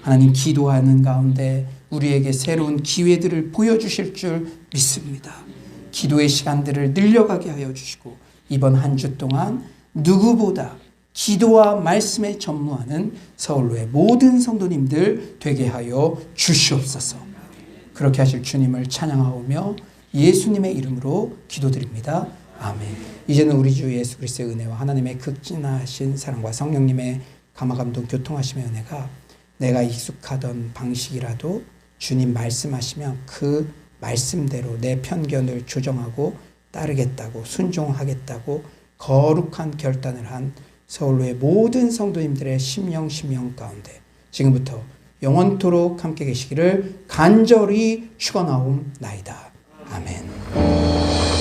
하나님, 기도하는 가운데 우리에게 새로운 기회들을 보여주실 줄 믿습니다. 기도의 시간들을 늘려가게 하여 주시고 이번 한 주 동안 누구보다 기도와 말씀에 전무하는 서울로의 모든 성도님들 되게 하여 주시옵소서. 그렇게 하실 주님을 찬양하오며 예수님의 이름으로 기도드립니다. 아멘. 이제는 우리 주 예수 그리스도의 은혜와 하나님의 극진하신 사랑과 성령님의 감화감동 교통하심의 은혜가 내가 익숙하던 방식이라도 주님 말씀하시면 그 말씀대로 내 편견을 조정하고 따르겠다고 순종하겠다고 거룩한 결단을 한 서울로의 모든 성도님들의 심령 가운데 지금부터 영원토록 함께 계시기를 간절히 축원하옵나이다. 아멘.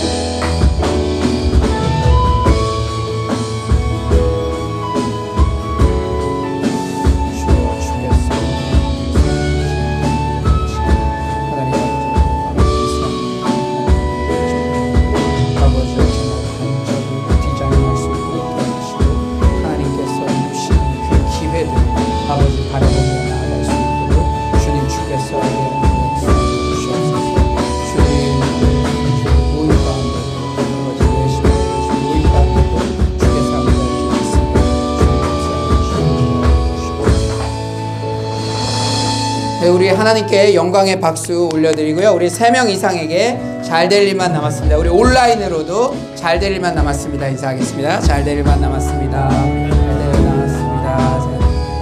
우리 하나님께 영광의 박수 올려드리고요. 우리 3명 이상에게 잘 될 일만 남았습니다. 우리 온라인으로도 잘 될 일만 남았습니다. 인사하겠습니다. 잘 될 일만 남았습니다.